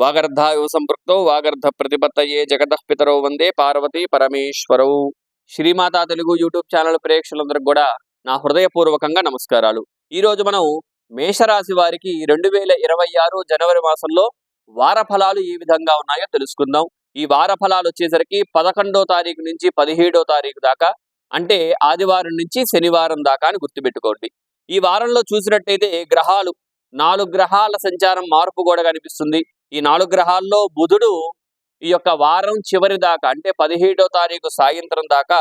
వాగర్ధాయో సంపృక్తో వాగర్ధ ప్రతిపత్తయే జగతః పితరో వందే Parvati పరమేశ్వరౌ. Shri Mata Telugu YouTube channel ప్రేక్షకులందరికీ కూడా నా హృదయపూర్వకంగా నమస్కారాలు. ఈరోజు మనం మేషరాశి వారికి 2026 జనవరి మాసంలో వార ఫలాలు ఏ విధంగా ఉన్నాయో తెలుసుకుందాం. ఈ వార ఫలాలు వచ్చేసరికి 11వ తారీఖు నుంచి 17వ తారీఖు దాకా, అంటే ఆదివారం నుంచి శనివారం దాకా అని గుర్తుపెట్టుకోండి. ఈ వారంలో చూసినట్టయితే గ్రహాలు 4 గ్రహాల సంచారం మార్పు కూడా కనిపిస్తుంది. ఈ 4 గ్రహాల్లో బుధుడు ఈ యొక్క వారం చివరి దాకా, అంటే 17వ తారీఖు సాయంత్రం దాకా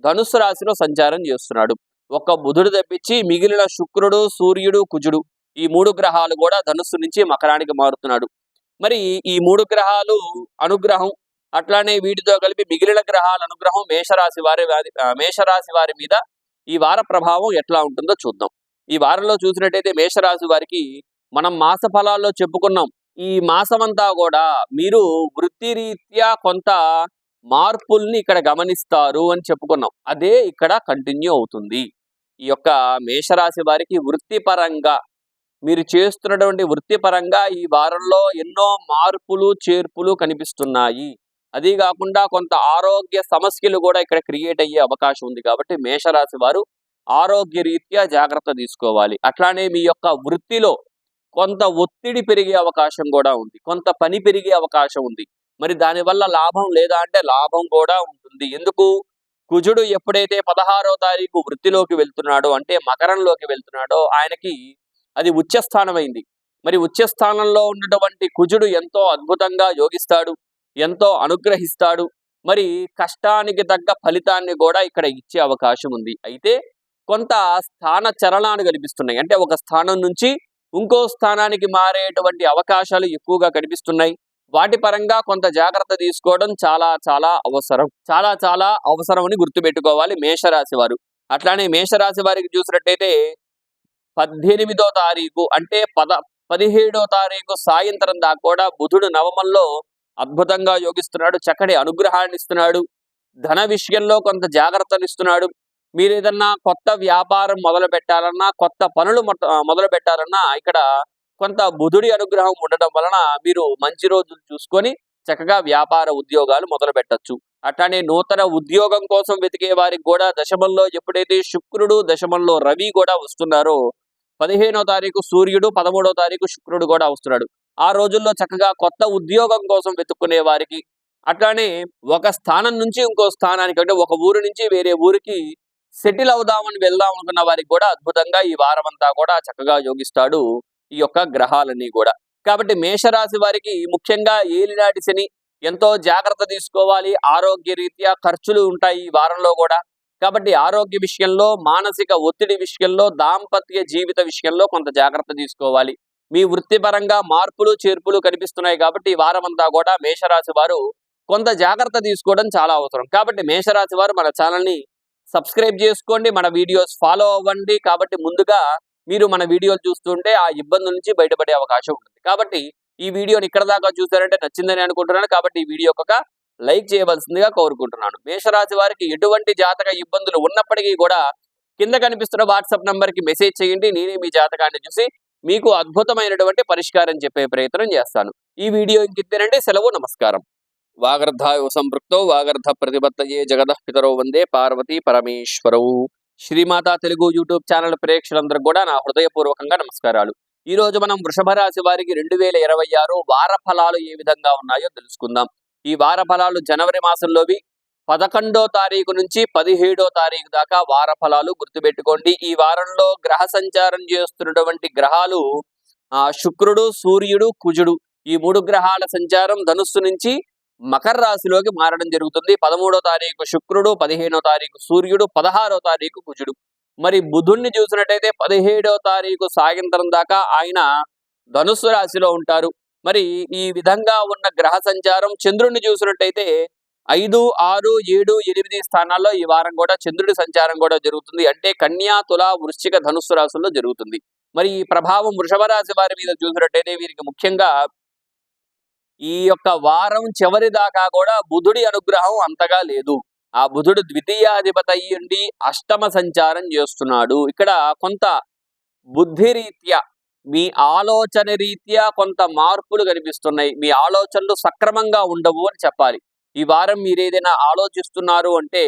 ధనుస్సు రాశిలో సంచారం చేస్తున్నాడు. ఒక్క బుధుడు తప్పించి మిగిలిన శుక్రుడు, సూర్యుడు, కుజుడు ఈ 3 గ్రహాలు కూడా ధనుస్సు నుంచి మకరానికి మారుతున్నాడు. మరి ఈ 3 గ్రహాలు అనుగ్రహం, అట్లానే వీటితో కలిపి మిగిలిన గ్రహాల అనుగ్రహం మేషరాశి వారి మీద ఈ వార ప్రభావం ఎట్లా ఉంటుందో చూద్దాం. ఈ వారంలో చూసినట్టయితే మేషరాశి వారికి మనం మాస ఫలాల్లో చెప్పుకున్నాం. ఈ మాసమంతా కూడా మీరు వృత్తిరీత్యా కొంత మార్పుల్ని ఇక్కడ గమనిస్తారు అని చెప్పుకున్నాం. అదే ఇక్కడ కంటిన్యూ అవుతుంది. ఈ యొక్క మేషరాశి వారికి వృత్తిపరంగా మీరు చేస్తున్నటువంటి వృత్తిపరంగా ఈ వారంలో ఎన్నో మార్పులు చేర్పులు కనిపిస్తున్నాయి. అదే కాకుండా కొంత ఆరోగ్య సమస్యలు కూడా ఇక్కడ క్రియేట్ అయ్యే అవకాశం ఉంది. కాబట్టి మేషరాశి వారు ఆరోగ్య రీత్యా జాగ్రత్త తీసుకోవాలి. అట్లానే మీ యొక్క వృత్తిలో కొంత ఒత్తిడి పెరిగే అవకాశం కూడా ఉంది, కొంత పని పెరిగే అవకాశం ఉంది. మరి దానివల్ల లాభం లేదా అంటే లాభం కూడా ఉంటుంది. ఎందుకు? కుజుడు ఎప్పుడైతే 16వ తారీఖు వృత్తిలోకి వెళ్తున్నాడో, అంటే మకరంలోకి వెళ్తున్నాడో, ఆయనకి అది ఉచ్చస్థానమైంది. మరి ఉచ్చస్థానంలో ఉన్నటువంటి కుజుడు ఎంతో అద్భుతంగా యోగిస్తాడు, ఎంతో అనుగ్రహిస్తాడు. మరి కష్టానికి తగ్గ ఫలితాన్ని కూడా ఇక్కడ ఇచ్చే అవకాశం ఉంది. అయితే కొంత స్థాన చలనాలు కనిపిస్తున్నాయి. అంటే ఒక స్థానం నుంచి ఇంకో స్థానానికి మారేటువంటి అవకాశాలు ఎక్కువగా కనిపిస్తున్నాయి. వాటి పరంగా కొంత జాగ్రత్త తీసుకోవడం చాలా చాలా అవసరం అని గుర్తుపెట్టుకోవాలి మేషరాశి వారు. అట్లానే మేషరాశి వారికి చూసినట్టయితే 18వ తారీఖు, అంటే 17వ తారీఖు సాయంత్రం దాకా కూడా బుధుడు నవమంలో అద్భుతంగా యోగిస్తున్నాడు, చక్కటి అనుగ్రహాన్ని ఇస్తున్నాడు. ధన విషయంలో కొంత జాగ్రత్తలు ఇస్తున్నాడు. మీరు ఏదన్నా కొత్త వ్యాపారం మొదలు పెట్టాలన్నా, కొత్త పనులు మొదలు పెట్టాలన్నా ఇక్కడ కొంత బుధుడి అనుగ్రహం ఉండటం వలన మీరు మంచి రోజులు చూసుకొని చక్కగా వ్యాపార ఉద్యోగాలు మొదలు పెట్టచ్చు. అట్లానే నూతన ఉద్యోగం కోసం వెతికే వారికి కూడా దశమంలో ఎప్పుడైతే శుక్రుడు, దశమంలో రవి కూడా వస్తున్నారో, 15వ తారీఖు సూర్యుడు, 13వ తారీఖు శుక్రుడు కూడా వస్తున్నాడు. ఆ రోజుల్లో చక్కగా కొత్త ఉద్యోగం కోసం వెతుక్కునే వారికి, అట్లానే ఒక స్థానం నుంచి ఇంకో స్థానానికి, అంటే ఒక ఊరు నుంచి వేరే ఊరికి సెటిల్ అవుదామని వెళ్దాం అనుకున్న వారికి కూడా అద్భుతంగా ఈ వారం అంతా కూడా చక్కగా యోగిస్తాడు ఈ యొక్క గ్రహాలన్నీ కూడా. కాబట్టి మేషరాశి వారికి ముఖ్యంగా ఏలినాటి శని, ఎంతో జాగ్రత్త తీసుకోవాలి. ఆరోగ్య రీత్యా ఖర్చులు ఉంటాయి ఈ వారంలో కూడా. కాబట్టి ఆరోగ్య విషయంలో, మానసిక ఒత్తిడి విషయంలో, దాంపత్య జీవిత విషయంలో కొంత జాగ్రత్త తీసుకోవాలి. మీ వృత్తిపరంగా మార్పులు చేర్పులు కనిపిస్తున్నాయి. కాబట్టి ఈ వారం అంతా కూడా మేషరాశి వారు కొంత జాగ్రత్త తీసుకోవడం చాలా అవసరం. కాబట్టి మేషరాశి వారు మన ఛానల్ని సబ్స్క్రైబ్ చేసుకోండి, మన వీడియోస్ ఫాలో అవ్వండి. కాబట్టి ముందుగా మీరు మన వీడియోలు చూస్తుంటే ఆ ఇబ్బందుల నుంచి బయటపడే అవకాశం ఉంటుంది. కాబట్టి ఈ వీడియోని ఇక్కడ దాకా చూసారంటే నచ్చిందని అనుకుంటున్నాను. కాబట్టి ఈ వీడియోకి ఒక లైక్ చేయవలసిందిగా కోరుకుంటున్నాను. మేషరాశి వారికి ఎటువంటి జాతక ఇబ్బందులు ఉన్నప్పటికీ కూడా కింద కనిపిస్తున్న వాట్సాప్ నంబర్కి మెసేజ్ చేయండి. నేనే మీ జాతకాన్ని చూసి మీకు అద్భుతమైనటువంటి పరిష్కారం చెప్పే ప్రయత్నం చేస్తాను. ఈ వీడియో ఇంకిద్దరంటే సెలవు, నమస్కారం. వాగర్ధాయో సంపృక్తో వాగర్ధ ప్రతిపత్తయే జగతః పితరో వందే పార్వతీ పరమేశ్వరౌ. శ్రీమాతా తెలుగు యూట్యూబ్ ఛానల్ ప్రేక్షకులందరికీ కూడా నా హృదయపూర్వకంగా నమస్కారాలు. ఈ రోజు మనం వృషభ రాశి వారికి 2026 వార ఫలాలు ఏ విధంగా ఉన్నాయో తెలుసుకుందాం. ఈ వార ఫలాలు జనవరి మాసంలోవి 11వ తారీఖు నుంచి 17వ తారీఖు దాకా వార ఫలాలు గుర్తుపెట్టుకోండి. ఈ వారంలో గ్రహ సంచారం చేస్తున్నటువంటి గ్రహాలు శుక్రుడు, సూర్యుడు, కుజుడు ఈ 3 గ్రహాల సంచారం ధనుస్సు నుంచి మకర రాశిలోకి మారడం జరుగుతుంది. 13వ తారీఖు శుక్రుడు, 15వ తారీఖు సూర్యుడు, 16వ తారీఖు కుజుడు. మరి బుధుడిని చూసినట్టయితే 17వ తారీఖు సాయంత్రం దాకా ఆయన ధనుస్సు రాశిలో ఉంటారు. మరి ఈ విధంగా ఉన్న గ్రహ సంచారం, చంద్రుడిని చూసినట్టయితే 5, 6, 7, 8 స్థానాల్లో ఈ వారం కూడా చంద్రుడి సంచారం కూడా జరుగుతుంది. అంటే కన్యా, తుల, వృశ్చిక, ధనుస్సు రాశుల్లో జరుగుతుంది. మరి ఈ ప్రభావం వృషభ రాశి వారి మీద చూసినట్టయితే వీరికి ముఖ్యంగా ఈ యొక్క వారం చివరి దాకా కూడా బుధుడి అనుగ్రహం అంతగా లేదు. ఆ బుధుడు ద్వితీయాధిపతి అయ్యుండి అష్టమ సంచారం చేస్తున్నాడు. ఇక్కడ కొంత బుద్ధిరీత్యా మీ ఆలోచన రీత్యా కొంత మార్పులు కనిపిస్తున్నాయి. మీ ఆలోచనలు సక్రమంగా ఉండవు అని చెప్పాలి. ఈ వారం మీరేదైనా ఆలోచిస్తున్నారు అంటే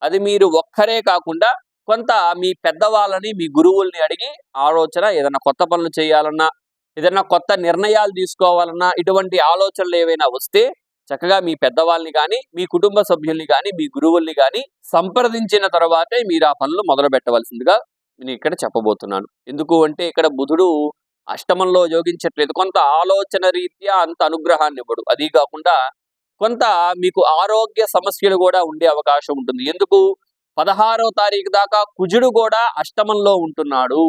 అది మీరు ఒక్కరే కాకుండా కొంత మీ పెద్దవాళ్ళని, మీ గురువుల్ని అడిగి ఆలోచన ఏదైనా కొత్త పనులు చేయాలన్నా, ఏదైనా కొత్త నిర్ణయాలు తీసుకోవాలన్నా, ఇటువంటి ఆలోచనలు ఏవైనా వస్తే చక్కగా మీ పెద్దవాళ్ళని గాని, మీ కుటుంబ సభ్యుల్ని గాని, మీ గురువుల్ని గాని సంప్రదించిన తర్వాతే మీరు ఆ పనులు మొదలు పెట్టవలసిందిగా నేను ఇక్కడ చెప్పబోతున్నాను. ఎందుకు అంటే ఇక్కడ బుధుడు అష్టమంలో యోగించట్లేదు. కొంత ఆలోచన రీత్యా అంత అనుగ్రహాన్ని ఇవ్వడు. అదీ కాకుండా కొంత మీకు ఆరోగ్య సమస్యలు కూడా ఉండే అవకాశం ఉంటుంది. ఎందుకు? 16వ తారీఖు దాకా కుజుడు కూడా అష్టమంలో ఉంటున్నాడు.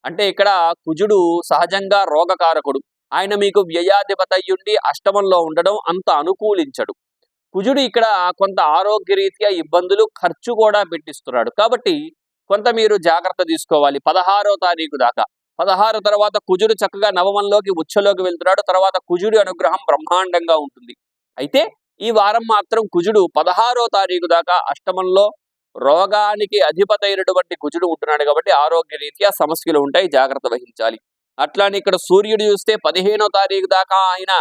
అంటే ఇక్కడ కుజుడు సహజంగా రోగకారకుడు. ఆయన మీకు వ్యయాధిపతి అయ్యుండి అష్టమంలో ఉండడం అంత అనుకూలించడు. కుజుడు ఇక్కడ కొంత ఆరోగ్య రీత్యా ఇబ్బందులు, ఖర్చు కూడా పెట్టిస్తున్నాడు. కాబట్టి కొంత మీరు జాగ్రత్త తీసుకోవాలి 16వ తారీఖు దాకా. 16 తర్వాత కుజుడు చక్కగా నవమంలోకి ఉచ్చలోకి వెళ్తున్నాడు. తర్వాత కుజుడి అనుగ్రహం బ్రహ్మాండంగా ఉంటుంది. అయితే ఈ వారం మాత్రం కుజుడు 16వ తారీఖు దాకా అష్టమంలో రోగానికి అధిపతి అయినటువంటి కుజుడు ఉంటున్నాడు కాబట్టి ఆరోగ్య రీత్యా సమస్యలు ఉంటాయి, జాగ్రత్త వహించాలి. అట్లానే ఇక్కడ సూర్యుడు చూస్తే 15వ తారీఖు దాకా ఆయన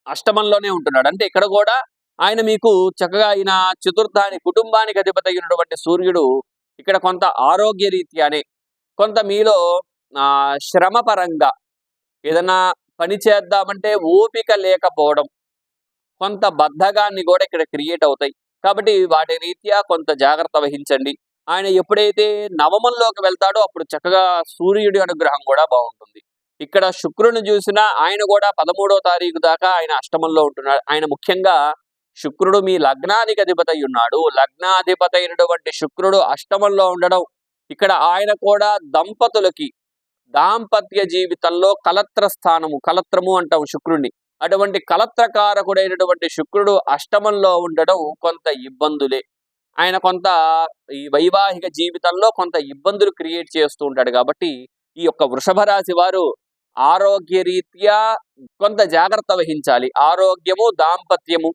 అష్టమంలోనే ఉంటున్నాడు. అంటే ఇక్కడ కూడా ఆయన మీకు చక్కగా ఆయన చతుర్థానికి, కుటుంబానికి అధిపతి అయినటువంటి సూర్యుడు ఇక్కడ కొంత ఆరోగ్య రీత్యానే కొంత మీలో శ్రమ పరంగా ఏదైనా పని చేద్దామంటే ఓపిక లేకపోవడం, కొంత బద్ధకాన్ని కూడా ఇక్కడ క్రియేట్ అవుతాయి. కాబట్టి వాటి రీత్యా కొంత జాగ్రత్త వహించండి. ఆయన ఎప్పుడైతే నవమంలోకి వెళ్తాడో అప్పుడు చక్కగా సూర్యుడి అనుగ్రహం కూడా బాగుంటుంది. ఇక్కడ శుక్రుని చూసినా ఆయన కూడా 13వ తారీఖు దాకా ఆయన అష్టమంలో ఉంటున్నాడు. ఆయన ముఖ్యంగా శుక్రుడు మీ లగ్నానికి అధిపతి అయి ఉన్నాడు. లగ్నాధిపతి అయినటువంటి శుక్రుడు అష్టమంలో ఉండడం ఇక్కడ ఆయన కూడా దంపతులకి దాంపత్య జీవితంలో కలత్ర స్థానము, కలత్రము అంటాం శుక్రుడిని, అటువంటి కలత్రకారకుడైనటువంటి శుక్రుడు అష్టమంలో ఉండడం కొంత ఇబ్బందులే. ఆయన కొంత ఈ వైవాహిక జీవితంలో కొంత ఇబ్బందులు క్రియేట్ చేస్తూ ఉంటాడు. కాబట్టి ఈ యొక్క వృషభ రాశి వారు ఆరోగ్య రీత్యా కొంత జాగ్రత్త వహించాలి. ఆరోగ్యము, దాంపత్యము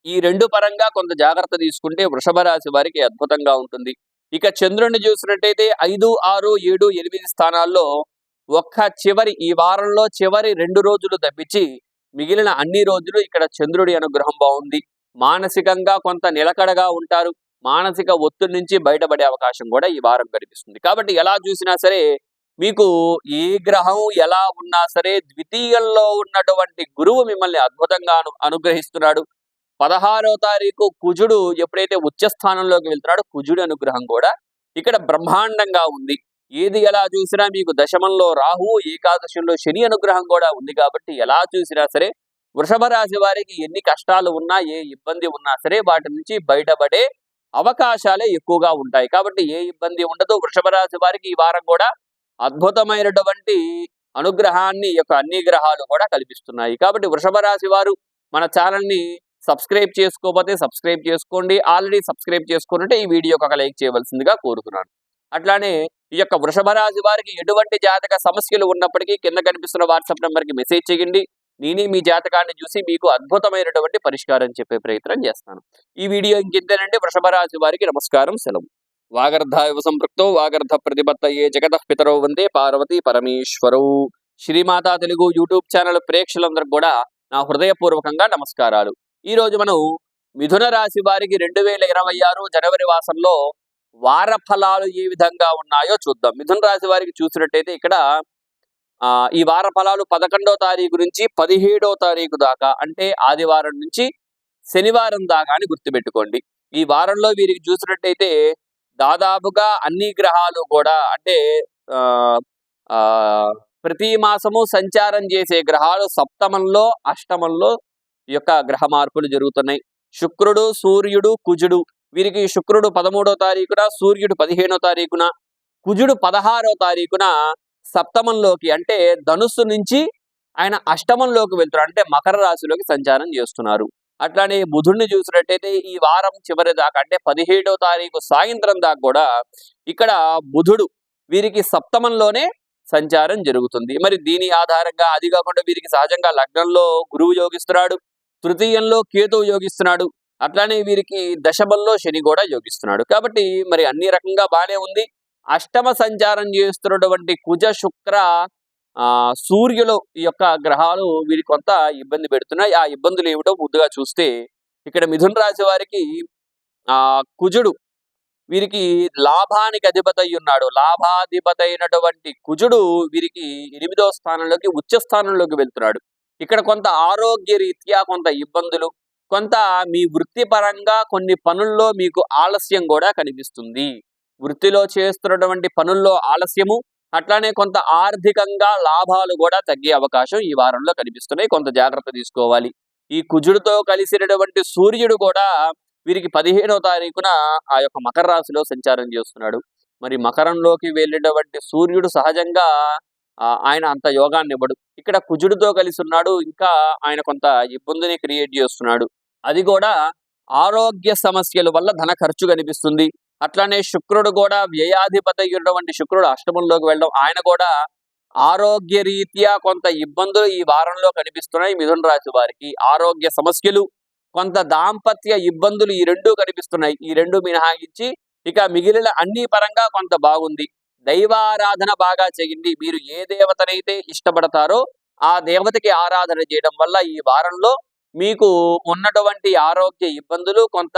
ఈ రెండు పరంగా కొంత జాగ్రత్త తీసుకుంటే వృషభ రాశి వారికి అద్భుతంగా ఉంటుంది. ఇక చంద్రుడిని చూసినట్టయితే 5, 6, 7, 8 స్థానాల్లో ఈ వారంలో చివరి 2 రోజులు తప్పించి మిగిలిన అన్ని రోజులు ఇక్కడ చంద్రుడి అనుగ్రహం బాగుంది. మానసికంగా కొంత నిలకడగా ఉంటారు. మానసిక ఒత్తిడి నుంచి బయటపడే అవకాశం కూడా ఈ వారం కనిపిస్తుంది. కాబట్టి ఎలా చూసినా సరే మీకు ఏ గ్రహం ఎలా ఉన్నా సరే ద్వితీయంలో ఉన్నటువంటి గురువు మిమ్మల్ని అద్భుతంగా అనుగ్రహిస్తున్నాడు. 16వ తారీఖు కుజుడు ఎప్పుడైతే ఉచ్చస్థానంలోకి వెళ్తున్నాడో కుజుడి అనుగ్రహం కూడా ఇక్కడ బ్రహ్మాండంగా ఉంది. ఏది ఎలా చూసినా మీకు దశమంలో రాహు, ఏకాదశంలో శని అనుగ్రహం కూడా ఉంది. కాబట్టి ఎలా చూసినా సరే వృషభ రాశి వారికి ఎన్ని కష్టాలు ఉన్నా, ఏ ఇబ్బంది ఉన్నా సరే వాటి నుంచి బయటపడే అవకాశాలే ఎక్కువగా ఉంటాయి. కాబట్టి ఏ ఇబ్బంది ఉండదు. వృషభ రాశి వారికి ఈ వారం కూడా అద్భుతమైనటువంటి అనుగ్రహాన్ని యొక్క అన్ని గ్రహాలు కూడా కల్పిస్తున్నాయి. కాబట్టి వృషభ రాశి వారు మన ఛానల్ని సబ్స్క్రైబ్ చేసుకోకపోతే సబ్స్క్రైబ్ చేసుకోండి. ఆల్రెడీ సబ్స్క్రైబ్ చేసుకుంటే ఈ వీడియోకి ఒక లైక్ చేయవలసిందిగా కోరుతున్నాను. అట్లానే ఈ యొక్క వృషభ రాశి వారికి ఎటువంటి జాతక సమస్యలు ఉన్నప్పటికీ కింద కనిపిస్తున్న వాట్సాప్ నెంబర్కి మెసేజ్ చేయండి. నేనే మీ జాతకాన్ని చూసి మీకు అద్భుతమైనటువంటి పరిష్కారం చెప్పే ప్రయత్నం చేస్తాను. ఈ వీడియో ఇంకింతేనండి. వృషభ రాశి వారికి నమస్కారం, సెలవు. వాగర్ధాయవ సంపృక్తో వాగర్ధ ప్రతిపత్తయే జగతః పితరౌ వందే పార్వతీ పరమేశ్వరౌ. శ్రీమాతా తెలుగు యూట్యూబ్ ఛానల్ ప్రేక్షకులందరికీ కూడా నా హృదయపూర్వకంగా నమస్కారాలు. ఈ రోజు మనం మిథున రాశి వారికి 2026 జనవరి మాసంలో వార ఫలాలు ఏ విధంగా ఉన్నాయో చూద్దాం. మిథున రాశి వారికి చూసినట్టయితే ఇక్కడ ఈ వార ఫలాలు 11వ తారీఖు నుంచి 17వ తారీఖు దాకా, అంటే ఆదివారం నుంచి శనివారం దాకా అని గుర్తుపెట్టుకోండి. ఈ వారంలో వీరికి చూసినట్టయితే దాదాపుగా అన్ని గ్రహాలు కూడా అంటే ప్రతి మాసము సంచారం చేసే గ్రహాలు సప్తమంలో, అష్టమంలో ఈ యొక్క గ్రహ మార్పులు జరుగుతున్నాయి. శుక్రుడు, సూర్యుడు, కుజుడు వీరికి శుక్రుడు 13వ తారీఖున, సూర్యుడు 15వ తారీఖున, కుజుడు 16వ తారీఖున సప్తమంలోకి అంటే ధనుస్సు నుంచి ఆయన అష్టమంలోకి వెళ్తున్నారు, అంటే మకర రాశిలోకి సంచారం చేస్తున్నారు. అట్లానే బుధుడిని చూసినట్టయితే ఈ వారం చివరి దాకా అంటే 17వ తారీఖు సాయంత్రం దాకా కూడా ఇక్కడ బుధుడు వీరికి సప్తమంలోనే సంచారం జరుగుతుంది. మరి దీని ఆధారంగా అది కాకుండా వీరికి సహజంగా లగ్నంలో గురువు యోగిస్తున్నాడు, తృతీయంలో కేతువు యోగిస్తున్నాడు, అట్లానే వీరికి దశమంలో శని కూడా యోగిస్తున్నాడు. కాబట్టి మరి అన్ని రకంగా బాగానే ఉంది. అష్టమ సంచారం చేస్తున్నటువంటి కుజ శుక్ర సూర్యులు ఈ యొక్క గ్రహాలు వీరికి కొంత ఇబ్బంది పెడుతున్నాయి. ఆ ఇబ్బందులు ఏమిటో ముందుగా చూస్తే ఇక్కడ మిథున రాశి వారికి కుజుడు వీరికి లాభానికి అధిపతి అయి ఉన్నాడు. లాభాధిపతి అయినటువంటి కుజుడు వీరికి 8వ స్థానంలోకి ఉచ్చ స్థానంలోకి వెళ్తున్నాడు. ఇక్కడ కొంత ఆరోగ్య రీత్యా కొంత ఇబ్బందులు, కొంత మీ వృత్తిపరంగా కొన్ని పనుల్లో మీకు ఆలస్యం కూడా కనిపిస్తుంది. వృత్తిలో చేస్తున్నటువంటి పనుల్లో ఆలస్యము, అట్లానే కొంత ఆర్థికంగా లాభాలు కూడా తగ్గే అవకాశం ఈ వారంలో కనిపిస్తున్నాయి. కొంత జాగ్రత్త తీసుకోవాలి. ఈ కుజుడితో కలిసినటువంటి సూర్యుడు కూడా వీరికి 15వ తారీఖున ఆ యొక్క మకర రాశిలో సంచారం చేస్తున్నాడు. మరి మకరంలోకి వెళ్ళేటువంటి సూర్యుడు సహజంగా ఆయన అంత యోగాన్ని ఇవ్వడు. ఇక్కడ కుజుడితో కలిసి ఉన్నాడు. ఇంకా ఆయన కొంత ఇబ్బందిని క్రియేట్ చేస్తున్నాడు. అది కూడా ఆరోగ్య సమస్యల వల్ల ధన ఖర్చు కనిపిస్తుంది. అట్లానే శుక్రుడు కూడా వ్యయాధిపతి అయినటువంటి శుక్రుడు అష్టమంలోకి వెళ్ళడం, ఆయన కూడా ఆరోగ్య రీత్యా కొంత ఇబ్బందులు ఈ వారంలో కనిపిస్తున్నాయి. మిథున రాశి వారికి ఆరోగ్య సమస్యలు, కొంత దాంపత్య ఇబ్బందులు ఈ రెండూ కనిపిస్తున్నాయి. ఈ రెండు మినహాయించి ఇక మిగిలిన అన్ని పరంగా కొంత బాగుంది. దైవారాధన బాగా చేయండి. మీరు ఏ దేవతనైతే ఇష్టపడతారో ఆ దేవతకి ఆరాధన చేయడం వల్ల ఈ వారంలో మీకు ఉన్నటువంటి ఆరోగ్య ఇబ్బందులు, కొంత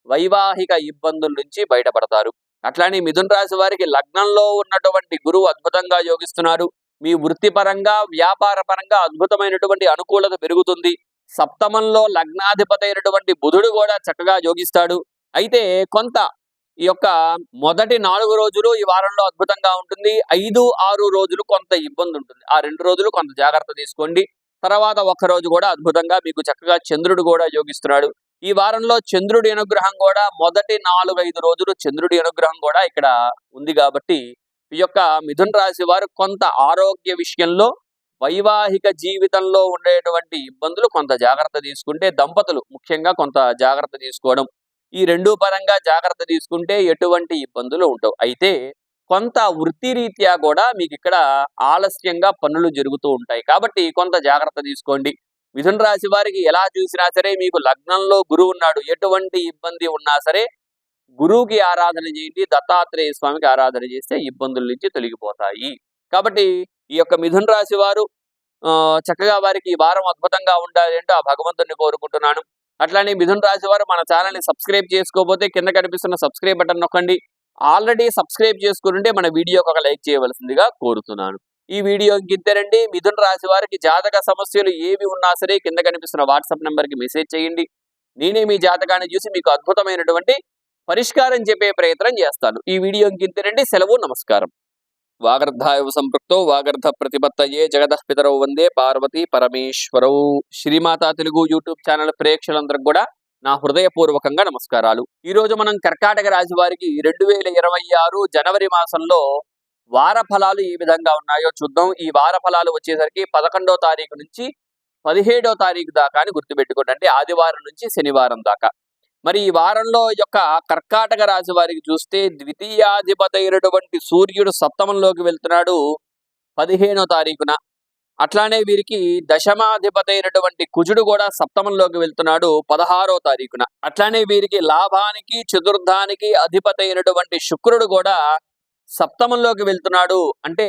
వైవాహిక ఇబ్బందుల నుంచి బయటపడతారు. అట్లానే మిథున రాశి వారికి లగ్నంలో ఉన్నటువంటి గురువు అద్భుతంగా యోగిస్తున్నారు. మీ వృత్తిపరంగా వ్యాపార పరంగా అద్భుతమైనటువంటి అనుకూలత పెరుగుతుంది. సప్తమంలో లగ్నాధిపతి అయినటువంటి బుధుడు కూడా చక్కగా యోగిస్తాడు. అయితే కొంత ఈ యొక్క మొదటి 4 రోజులు ఈ వారంలో అద్భుతంగా ఉంటుంది. 5, 6 రోజులు కొంత ఇబ్బంది ఉంటుంది. ఆ 2 రోజులు కొంత జాగ్రత్త తీసుకోండి. తర్వాత 1 రోజు కూడా అద్భుతంగా మీకు చక్కగా చంద్రుడు కూడా యోగిస్తున్నాడు. ఈ వారంలో చంద్రుడి అనుగ్రహం కూడా మొదటి 4-5 రోజులు చంద్రుడి అనుగ్రహం కూడా ఇక్కడ ఉంది. కాబట్టి ఈ యొక్క మిథున రాశి వారు కొంత ఆరోగ్య విషయంలో, వైవాహిక జీవితంలో ఉండేటువంటి ఇబ్బందులు కొంత జాగ్రత్త తీసుకుంటే, దంపతులు ముఖ్యంగా కొంత జాగ్రత్త తీసుకోవడం, ఈ రెండు పరంగా జాగ్రత్త తీసుకుంటే ఎటువంటి ఇబ్బందులు ఉండవు. అయితే కొంత వృత్తి రీత్యా కూడా మీకు ఇక్కడ ఆలస్యంగా పనులు జరుగుతూ ఉంటాయి. కాబట్టి కొంత జాగ్రత్త తీసుకోండి. మిథున రాశి వారికి ఎలా చూసినా సరే మీకు లగ్నంలో గురువు ఉన్నాడు. ఎటువంటి ఇబ్బంది ఉన్నా సరే గురువుకి ఆరాధన చేయండి. దత్తాత్రేయ స్వామికి ఆరాధన చేస్తే ఇబ్బందుల నుంచి తొలగిపోతాయి. కాబట్టి ఈ యొక్క మిథున రాశి వారు చక్కగా వారికి ఈ వారం అద్భుతంగా ఉండాలి అంటే ఆ భగవంతుడిని కోరుకుంటున్నాను. అట్లానే మిథున రాశి వారు మన ఛానల్ని సబ్స్క్రైబ్ చేసుకోకపోతే కింద కనిపిస్తున్న సబ్స్క్రైబ్ బటన్ నొక్కండి. ఆల్రెడీ సబ్స్క్రైబ్ చేసుకుంటే మన వీడియోకి ఒక లైక్ చేయవలసిందిగా కోరుతున్నాను. ఈ వీడియో ఇంతేనండి. మిథున రాశి వారికి జాతక సమస్యలు ఏవి ఉన్నా సరే కింద కనిపిస్తున్న వాట్సాప్ నెంబర్కి మెసేజ్ చేయండి. నేనే మీ జాతకాన్ని చూసి మీకు అద్భుతమైనటువంటి పరిష్కారం చెప్పే ప్రయత్నం చేస్తాను. ఈ వీడియో ఇంతేనండి. సెలవు, నమస్కారం. వాగర్ధాయవ సంపృక్తో వాగర్ధ ప్రతిపత్తయే జగదః పితరౌ వందే పార్వతీ పరమేశ్వరౌ. శ్రీమాతా తెలుగు యూట్యూబ్ ఛానల్ ప్రేక్షకులందరికి కూడా నా హృదయపూర్వకంగా నమస్కారాలు. ఈ రోజు మనం కర్కాటక రాశి వారికి 2026 జనవరి మాసంలో వార ఫలాలు ఏ విధంగా ఉన్నాయో చూద్దాం. ఈ వార ఫలాలు వచ్చేసరికి 11వ తారీఖు నుంచి 17వ తారీఖు దాకా అని గుర్తుపెట్టుకోండి. అంటే ఆదివారం నుంచి శనివారం దాకా. మరి ఈ వారంలో యొక్క కర్కాటక రాశి వారికి చూస్తే ద్వితీయాధిపతి అయినటువంటి సూర్యుడు సప్తమంలోకి వెళ్తున్నాడు 15వ తారీఖున. అట్లానే వీరికి దశమాధిపతి అయినటువంటి కుజుడు కూడా సప్తమంలోకి వెళ్తున్నాడు 16వ తారీఖున. అట్లానే వీరికి లాభానికి చతుర్థానికి అధిపతి అయినటువంటి శుక్రుడు కూడా సప్తమంలోకి వెళ్తున్నాడు. అంటే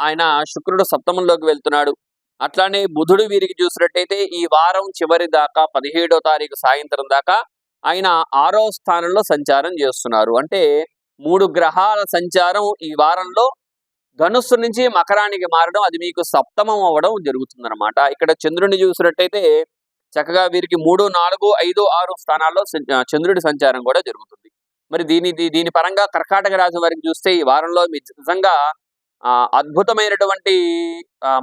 ఆయన శుక్రుడు సప్తమంలోకి వెళ్తున్నాడు. అట్లానే బుధుడు వీరికి చూసినట్టయితే ఈ వారం చివరి దాకా 17వ తారీఖు సాయంత్రం దాకా ఆయన 6వ స్థానంలో సంచారం చేస్తున్నారు. అంటే 3 గ్రహాల సంచారం ఈ వారంలో ధనుస్సు నుంచి మకరానికి మారడం, అది మీకు సప్తమం అవ్వడం జరుగుతుందన్నమాట. ఇక్కడ చంద్రుడిని చూసినట్టయితే చక్కగా వీరికి 3, 4, 5, 6 స్థానాల్లో చంద్రుడి సంచారం కూడా జరుగుతుంది. మరి దీని పరంగా కర్కాటక రాశి వారికి చూస్తే ఈ వారంలో నిజంగా అద్భుతమైనటువంటి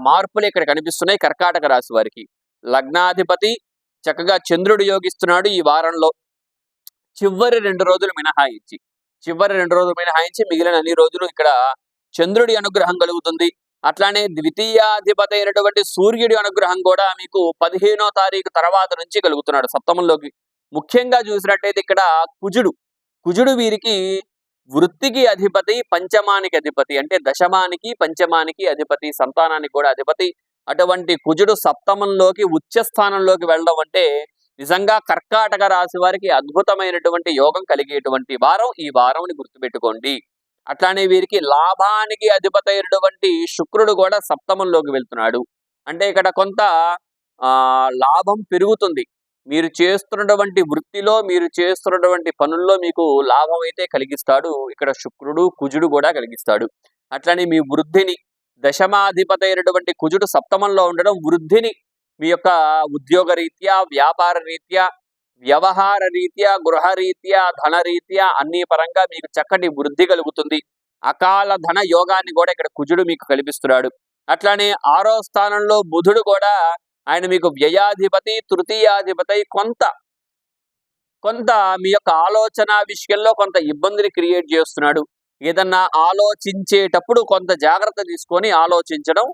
మార్పులు ఇక్కడ కనిపిస్తున్నాయి. కర్కాటక రాశి వారికి లగ్నాధిపతి చక్కగా చంద్రుడు యోగిస్తున్నాడు. ఈ వారంలో చివరి 2 రోజులు మినహాయించి మిగిలిన అన్ని రోజులు ఇక్కడ చంద్రుడి అనుగ్రహం కలుగుతుంది. అట్లానే ద్వితీయాధిపతి అయినటువంటి సూర్యుడి అనుగ్రహం కూడా మీకు 15వ తారీఖు తర్వాత నుంచి కలుగుతున్నాడు సప్తమంలోకి. ముఖ్యంగా చూసినట్టయితే ఇక్కడ కుజుడు వీరికి వృత్తికి అధిపతి, పంచమానికి అధిపతి, అంటే దశమానికి పంచమానికి అధిపతి, సంతానానికి కూడా అధిపతి. అటువంటి కుజుడు సప్తమంలోకి ఉచ్చ స్థానంలోకి వెళ్ళడం అంటే నిజంగా కర్కాటక రాశి వారికి అద్భుతమైనటువంటి యోగం కలిగేటువంటి వారం ఈ వారం గుర్తుపెట్టుకోండి. అట్లానే వీరికి లాభానికి అధిపతి అయినటువంటి శుక్రుడు కూడా సప్తమంలోకి వెళ్తున్నాడు. అంటే ఇక్కడ కొంత లాభం పెరుగుతుంది. మీరు చేస్తున్నటువంటి వృత్తిలో, మీరు చేస్తున్నటువంటి పనుల్లో మీకు లాభం అయితే కలిగిస్తాడు. ఇక్కడ శుక్రుడు, కుజుడు కూడా కలిగిస్తాడు. అట్లనే మీ వృద్ధిని, దశమాధిపతి అయినటువంటి కుజుడు సప్తమంలో ఉండడం వృద్ధిని మీ యొక్క ఉద్యోగ రీత్యా, వ్యాపార రీత్యా, వ్యవహార రీత్యా, గృహరీత్యా, ధనరీత్యా అన్ని పరంగా మీకు చక్కటి వృద్ధి కలుగుతుంది. అకాల ధన యోగాన్ని కూడా ఇక్కడ కుజుడు మీకు కల్పిస్తున్నాడు. అట్లానే 6వ స్థానంలో బుధుడు కూడా ఆయన మీకు వ్యయాధిపతి, తృతీయాధిపతి. కొంత మీ యొక్క ఆలోచన విషయంలో కొంత ఇబ్బందిని క్రియేట్ చేస్తున్నాడు. ఏదన్నా ఆలోచించేటప్పుడు కొంత జాగ్రత్త తీసుకొని ఆలోచించడం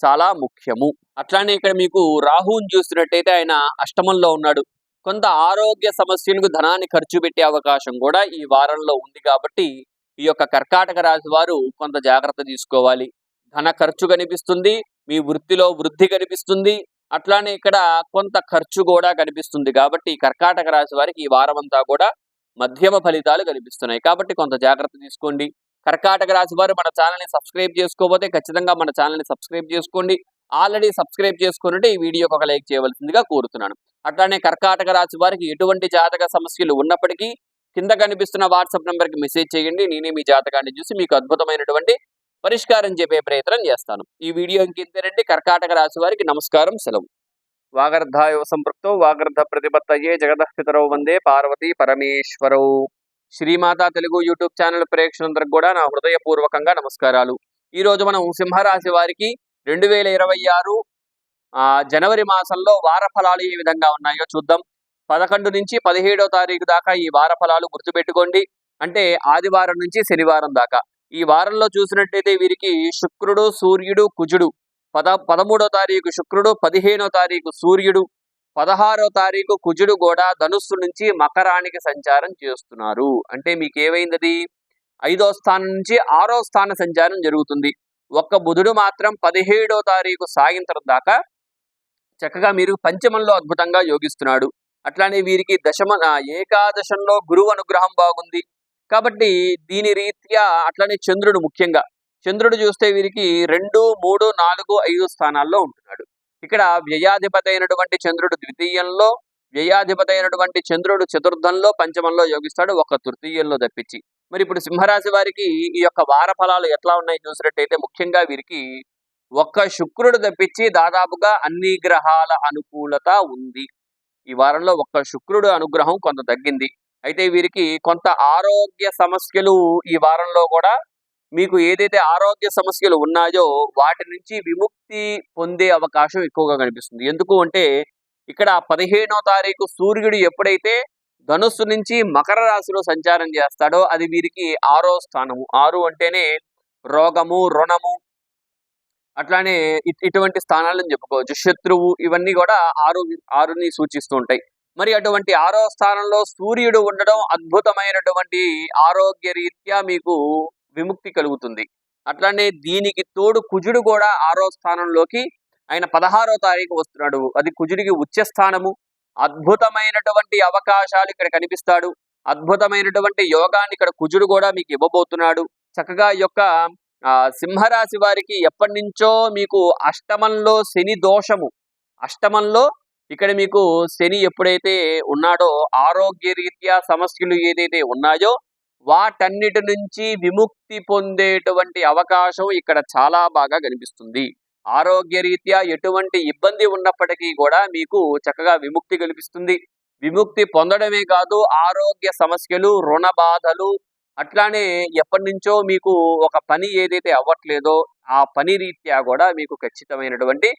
చాలా ముఖ్యము. అట్లానే ఇక్కడ మీకు రాహువుని చూస్తున్నట్టయితే ఆయన అష్టమంలో ఉన్నాడు. కొంత ఆరోగ్య సమస్యలకు ధనాన్ని ఖర్చు పెట్టే అవకాశం కూడా ఈ వారంలో ఉంది. కాబట్టి ఈ యొక్క కర్కాటక రాశి వారు కొంత జాగ్రత్త తీసుకోవాలి. ధన ఖర్చు కనిపిస్తుంది, మీ వృత్తిలో వృద్ధి కనిపిస్తుంది, అట్లానే ఇక్కడ కొంత ఖర్చు కూడా కనిపిస్తుంది. కాబట్టి కర్కాటక రాశి వారికి ఈ వారం అంతా కూడా మధ్యమ ఫలితాలు కనిపిస్తున్నాయి. కాబట్టి కొంత జాగ్రత్త తీసుకోండి. కర్కాటక రాశి వారు మన ఛానల్ని సబ్స్క్రైబ్ చేసుకోకపోతే ఖచ్చితంగా మన ఛానల్ని సబ్స్క్రైబ్ చేసుకోండి. ఆల్రెడీ సబ్స్క్రైబ్ చేసుకున్నట్టు ఈ వీడియోకి ఒక లైక్ చేయవలసిందిగా కోరుతున్నాను. అట్లానే కర్కాటక రాశి వారికి ఎటువంటి జాతక సమస్యలు ఉన్నప్పటికీ కింద కనిపిస్తున్న వాట్సాప్ నెంబర్కి మెసేజ్ చేయండి. నేనే మీ జాతకాన్ని చూసి మీకు అద్భుతమైనటువంటి పరిష్కారం చెప్పే ప్రయత్నం చేస్తాను. ఈ వీడియో ఇంకింతేనండి. కర్కాటక రాశి వారికి నమస్కారం, సెలవు. వాగర్ధాయో సంపృక్తో వాగర్ధ ప్రతిపత్తయే జగదఃపితరౌ వందే పార్వతీ పరమేశ్వరౌ. శ్రీమాతా తెలుగు యూట్యూబ్ ఛానల్ ప్రేక్షకులందరికీ కూడా నా హృదయపూర్వకంగా నమస్కారాలు. ఈరోజు మనం సింహరాశి వారికి 2026 జనవరి మాసంలో వార ఫలాలు ఏ విధంగా ఉన్నాయో చూద్దాం. 11 నుంచి 17వ తారీఖు దాకా ఈ వార ఫలాలు గుర్తుపెట్టుకోండి. అంటే ఆదివారం నుంచి శనివారం దాకా. ఈ వారంలో చూసినట్టయితే వీరికి శుక్రుడు, సూర్యుడు, కుజుడు 13వ తారీఖు శుక్రుడు, 15వ తారీఖు సూర్యుడు, 16వ తారీఖు కుజుడు కూడా ధనుస్సు నుంచి మకరానికి సంచారం చేస్తున్నారు. అంటే మీకు ఏమైంది, 5వ స్థానం నుంచి 6వ స్థాన సంచారం జరుగుతుంది. ఒక్క బుధుడు మాత్రం 17వ తారీఖు సాయంత్రం దాకా చక్కగా మీరు పంచమంలో అద్భుతంగా యోగిస్తున్నాడు. అట్లానే వీరికి ఏకాదశంలో గురువు అనుగ్రహం బాగుంది. కాబట్టి దీని రీత్యా అట్లానే చంద్రుడు, ముఖ్యంగా చంద్రుడు చూస్తే వీరికి 2, 3, 4, 5 స్థానాల్లో ఉంటున్నాడు. ఇక్కడ వ్యయాధిపతి అయినటువంటి చంద్రుడు ద్వితీయంలో, వ్యయాధిపతి అయినటువంటి చంద్రుడు చతుర్థంలో, పంచమంలో యోగిస్తాడు, ఒక తృతీయంలో తప్పించి. మరి ఇప్పుడు సింహరాశి వారికి ఈ యొక్క వార ఫలాలు ఎట్లా ఉన్నాయి చూసినట్టయితే ముఖ్యంగా వీరికి ఒక్క శుక్రుడు తప్పించి దాదాపుగా అన్ని గ్రహాల అనుకూలత ఉంది. ఈ వారంలో ఒక్క శుక్రుడు అనుగ్రహం కొంత తగ్గింది. అయితే వీరికి కొంత ఆరోగ్య సమస్యలు ఈ వారంలో కూడా మీకు ఏదైతే ఆరోగ్య సమస్యలు ఉన్నాయో వాటి నుంచి విముక్తి పొందే అవకాశం ఎక్కువగా కనిపిస్తుంది. ఎందుకు అంటే ఇక్కడ 15వ తారీఖు సూర్యుడు ఎప్పుడైతే ధనుస్సు నుంచి మకర రాశిలో సంచారం చేస్తాడో అది వీరికి 6వ స్థానము. 6 అంటేనే రోగము, రుణము, అట్లానే ఇటువంటి స్థానాలను చెప్పుకోవచ్చు. శత్రువు, ఇవన్నీ కూడా 6ని సూచిస్తూ ఉంటాయి. మరి అటువంటి 6వ స్థానంలో సూర్యుడు ఉండడం అద్భుతమైనటువంటి ఆరోగ్య రీత్యా మీకు విముక్తి కలుగుతుంది. అట్లానే దీనికి తోడు కుజుడు కూడా 6వ స్థానంలోకి ఆయన 16వ తారీఖు వస్తున్నాడు. అది కుజుడికి ఉచ్చ స్థానము. అద్భుతమైనటువంటి అవకాశాలు ఇక్కడ కనిపిస్తాడు. అద్భుతమైనటువంటి యోగాన్ని ఇక్కడ కుజుడు కూడా మీకు ఇవ్వబోతున్నాడు. చక్కగా ఈ యొక్క సింహరాశి వారికి ఎప్పటి నుంచో మీకు అష్టమంలో శని దోషము, అష్టమంలో ఇక్కడ మీకు శని ఎప్పుడైతే ఉన్నాడో ఆరోగ్య రీత్యా సమస్యలు ఏదైతే ఉన్నాయో వాటన్నిటి నుంచి విముక్తి పొందేటువంటి అవకాశం ఇక్కడ చాలా బాగా కనిపిస్తుంది. ఆరోగ్య రీత్యా ఎటువంటి ఇబ్బంది ఉన్నప్పటికీ కూడా మీకు చక్కగా విముక్తి కల్పిస్తుంది. విముక్తి పొందడమే కాదు, ఆరోగ్య సమస్యలు, రుణ బాధలు, అట్లానే ఎప్పటి నుంచో మీకు ఒక పని ఏదైతే అవ్వట్లేదో ఆ పని రీత్యా కూడా మీకు ఖచ్చితమైనటువంటి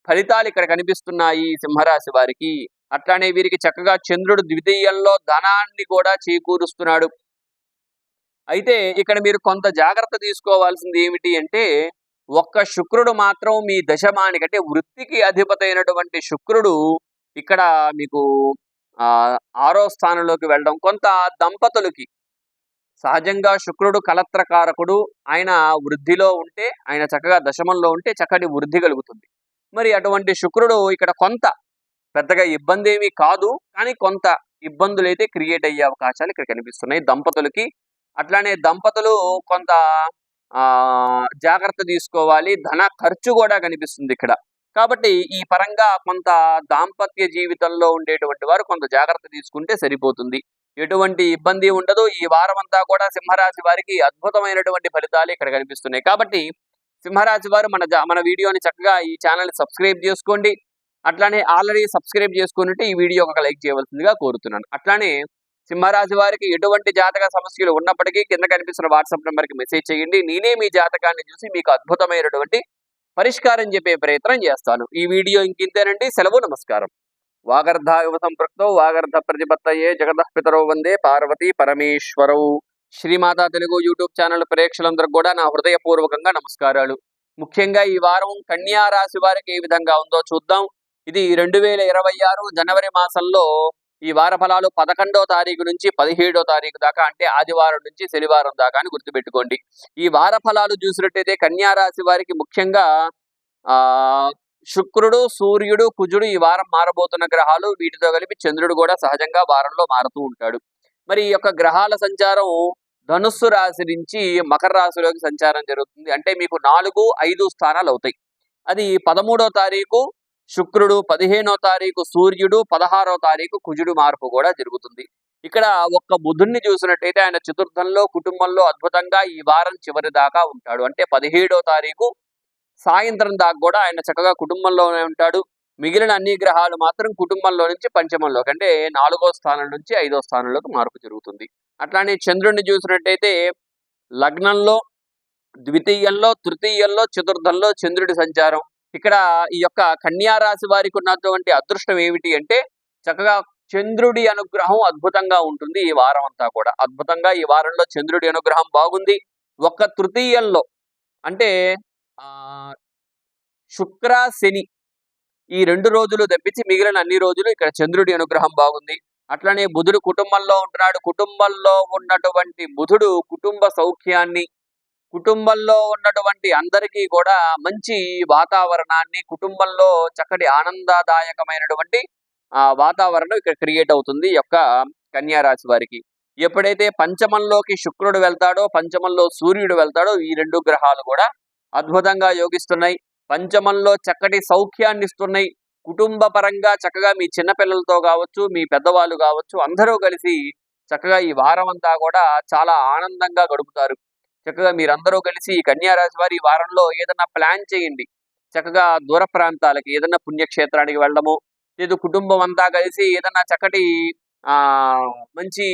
ఫలితాలు ఇక్కడ కనిపిస్తున్నాయి సింహరాశి వారికి. అట్లానే వీరికి చక్కగా చంద్రుడు ద్వితీయంలో ధనాన్ని కూడా చేకూరుస్తున్నాడు. అయితే ఇక్కడ మీరు కొంత జాగ్రత్త తీసుకోవాల్సింది ఏమిటి అంటే ఒక్క శుక్రుడు మాత్రం మీ దశమానికి అంటే వృత్తికి అధిపతి అయినటువంటి శుక్రుడు ఇక్కడ మీకు 6వ స్థానంలోకి వెళ్ళడం కొంత దంపతులకి సహజంగా శుక్రుడు కలత్రకారకుడు. ఆయన వృద్ధిలో ఉంటే, ఆయన చక్కగా దశమంలో ఉంటే చక్కటి వృద్ధి కలుగుతుంది. మరి అటువంటి శుక్రుడు ఇక్కడ కొంత పెద్దగా ఇబ్బంది ఏమీ కాదు, కానీ కొంత ఇబ్బందులు అయితే క్రియేట్ అయ్యే అవకాశాలు ఇక్కడ కనిపిస్తున్నాయి. దంపతులకి అట్లానే దంపతులు కొంత జాగ్రత్త తీసుకోవాలి. ధన ఖర్చు కూడా కనిపిస్తుంది ఇక్కడ. కాబట్టి ఈ పరంగా కొంత దాంపత్య జీవితంలో ఉండేటువంటి వారు కొంత జాగ్రత్త తీసుకుంటే సరిపోతుంది. ఎటువంటి ఇబ్బంది ఉండదు. ఈ వారమంతా కూడా సింహరాశి వారికి అద్భుతమైనటువంటి ఫలితాలు ఇక్కడ కనిపిస్తున్నాయి. కాబట్టి సింహరాశి వారు మన వీడియోని చక్కగా ఈ ఛానల్‌ని సబ్స్క్రైబ్ చేసుకోండి. అట్లానే ఆల్రెడీ సబ్స్క్రైబ్ చేసుకొనుంటే ఈ వీడియోకి ఒక లైక్ చేయవలసిందిగా కోరుతున్నాను. అట్లానే సింహరాశి వారికి ఎటువంటి జాతక సమస్యలు ఉన్నప్పటికీ కింద కనిపిస్తున్న వాట్సాప్ నెంబర్‌కి మెసేజ్ చేయండి. నేనే మీ జాతకాన్ని చూసి మీకు అద్భుతమైనటువంటి పరిష్కారం చెప్పే ప్రయత్నం చేస్తాను. ఈ వీడియో ఇంకింతేనండి. సెలవు, నమస్కారం. వాగర్ధావివ సంపృక్తో వాగర్ధ ప్రతిపత్తయే జగతః పితరౌ వందే పార్వతీ పరమేశ్వరౌ. శ్రీమాతా తెలుగు యూట్యూబ్ ఛానల్ ప్రేక్షకులందరికీ కూడా నా హృదయపూర్వకంగా నమస్కారాలు. ముఖ్యంగా ఈ వారం కన్యా రాశి వారికి ఏ విధంగా ఉందో చూద్దాం. ఇది 2026 జనవరి మాసంలో ఈ వార ఫలాలు 11వ తారీఖు నుంచి 17వ తారీఖు దాకా, అంటే ఆదివారం నుంచి శనివారం దాకా అని గుర్తుపెట్టుకోండి. ఈ వార ఫలాలు చూసినట్టయితే కన్యా రాశి వారికి ముఖ్యంగా శుక్రుడు, సూర్యుడు, కుజుడు ఈ వారం మారబోతున్న గ్రహాలు. వీటితో కలిపి చంద్రుడు కూడా సహజంగా వారంలో మారుతూ ఉంటాడు. మరి ఈ యొక్క గ్రహాల సంచారం ధనుస్సు రాశి నుంచి మకర రాశిలోకి సంచారం జరుగుతుంది. అంటే మీకు 4, 5 స్థానాలు అవుతాయి. అది 13వ తారీఖు శుక్రుడు, 15వ తారీఖు సూర్యుడు, 16వ తారీఖు కుజుడు మార్పు కూడా జరుగుతుంది. ఇక్కడ ఒక్క బుధుణ్ణి చూసినట్టయితే ఆయన చతుర్థంలో కుటుంబంలో అద్భుతంగా ఈ వారం చివరి దాకా ఉంటాడు. అంటే 17వ తారీఖు సాయంత్రం దాకా కూడా ఆయన చక్కగా కుటుంబంలోనే ఉంటాడు. మిగిలిన అన్ని గ్రహాలు మాత్రం కుటుంబంలో నుంచి పంచమంలోకి, అంటే 4వ స్థానం నుంచి 5వ స్థానంలోకి మార్పు జరుగుతుంది. అట్లానే చంద్రుడిని చూసినట్టయితే లగ్నంలో, ద్వితీయంలో, తృతీయంలో, చతుర్థంలో చంద్రుడి సంచారం. ఇక్కడ ఈ యొక్క కన్యా రాశి వారికి ఉన్నటువంటి అదృష్టం ఏమిటి అంటే చక్కగా చంద్రుడి అనుగ్రహం అద్భుతంగా ఉంటుంది. ఈ వారం అంతా కూడా అద్భుతంగా ఈ వారంలో చంద్రుడి అనుగ్రహం బాగుంది. ఒక్క తృతీయంలో అంటే శుక్ర, శని ఈ 2 రోజులు తప్పించి మిగిలిన అన్ని రోజులు ఇక్కడ చంద్రుడి అనుగ్రహం బాగుంది. అట్లనే బుధుడు కుటుంబంలో ఉంటున్నాడు. కుటుంబంలో ఉన్నటువంటి బుధుడు కుటుంబ సౌఖ్యాన్ని, కుటుంబంలో ఉన్నటువంటి అందరికీ కూడా మంచి వాతావరణాన్ని, కుటుంబంలో చక్కటి ఆనందదాయకమైనటువంటి వాతావరణం ఇక్కడ క్రియేట్ అవుతుంది ఈ యొక్క కన్యా రాశి వారికి. ఎప్పుడైతే పంచమంలోకి శుక్రుడు వెళ్తాడో, పంచమంలో సూర్యుడు వెళ్తాడో, ఈ 2 గ్రహాలు కూడా అద్భుతంగా యోగిస్తున్నాయి. పంచమంలో చక్కటి సౌఖ్యాన్ని ఇస్తున్నాయి. కుటుంబ పరంగా చక్కగా మీ చిన్నపిల్లలతో కావచ్చు, మీ పెద్దవాళ్ళు కావచ్చు, అందరూ కలిసి చక్కగా ఈ వారం అంతా కూడా చాలా ఆనందంగా గడుపుతారు. చక్కగా మీరందరూ కలిసి ఈ కన్యా రాశి వారి ఈ వారంలో ఏదన్నా ప్లాన్ చేయండి. చక్కగా దూర ప్రాంతాలకి ఏదన్నా పుణ్యక్షేత్రానికి వెళ్ళడము, లేదు కుటుంబం అంతా కలిసి ఏదన్నా చక్కటి మంచి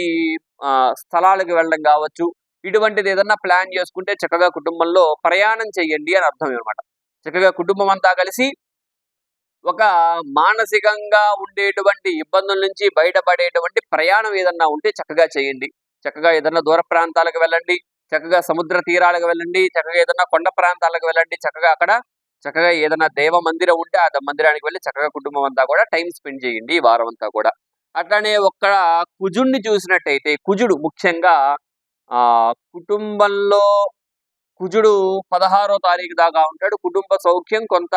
స్థలాలకు వెళ్ళడం కావచ్చు. ఇటువంటిది ఏదన్నా ప్లాన్ చేసుకుంటే చక్కగా కుటుంబంలో ప్రయాణం చేయండి అని అర్థం అనమాట. చక్కగా కుటుంబం అంతా కలిసి ఒక మానసికంగా ఉండేటువంటి ఇబ్బందుల నుంచి బయటపడేటువంటి ప్రయాణం ఏదన్నా ఉంటే చక్కగా చేయండి. చక్కగా ఏదన్నా దూర ప్రాంతాలకు వెళ్ళండి, చక్కగా సముద్ర తీరాలకు వెళ్ళండి, చక్కగా ఏదన్నా కొండ ప్రాంతాలకు వెళ్ళండి. చక్కగా ఏదన్నా దేవ మందిరం ఉంటే ఆ మందిరానికి వెళ్ళి చక్కగా కుటుంబం అంతా కూడా టైం స్పెండ్ చేయండి ఈ వారం అంతా కూడా. అట్లానే ఒక్క కుజుడిని చూసినట్టయితే కుజుడు ముఖ్యంగా కుటుంబంలో కుజుడు 16వ తారీఖు దాకా ఉంటాడు. కుటుంబ సౌఖ్యం కొంత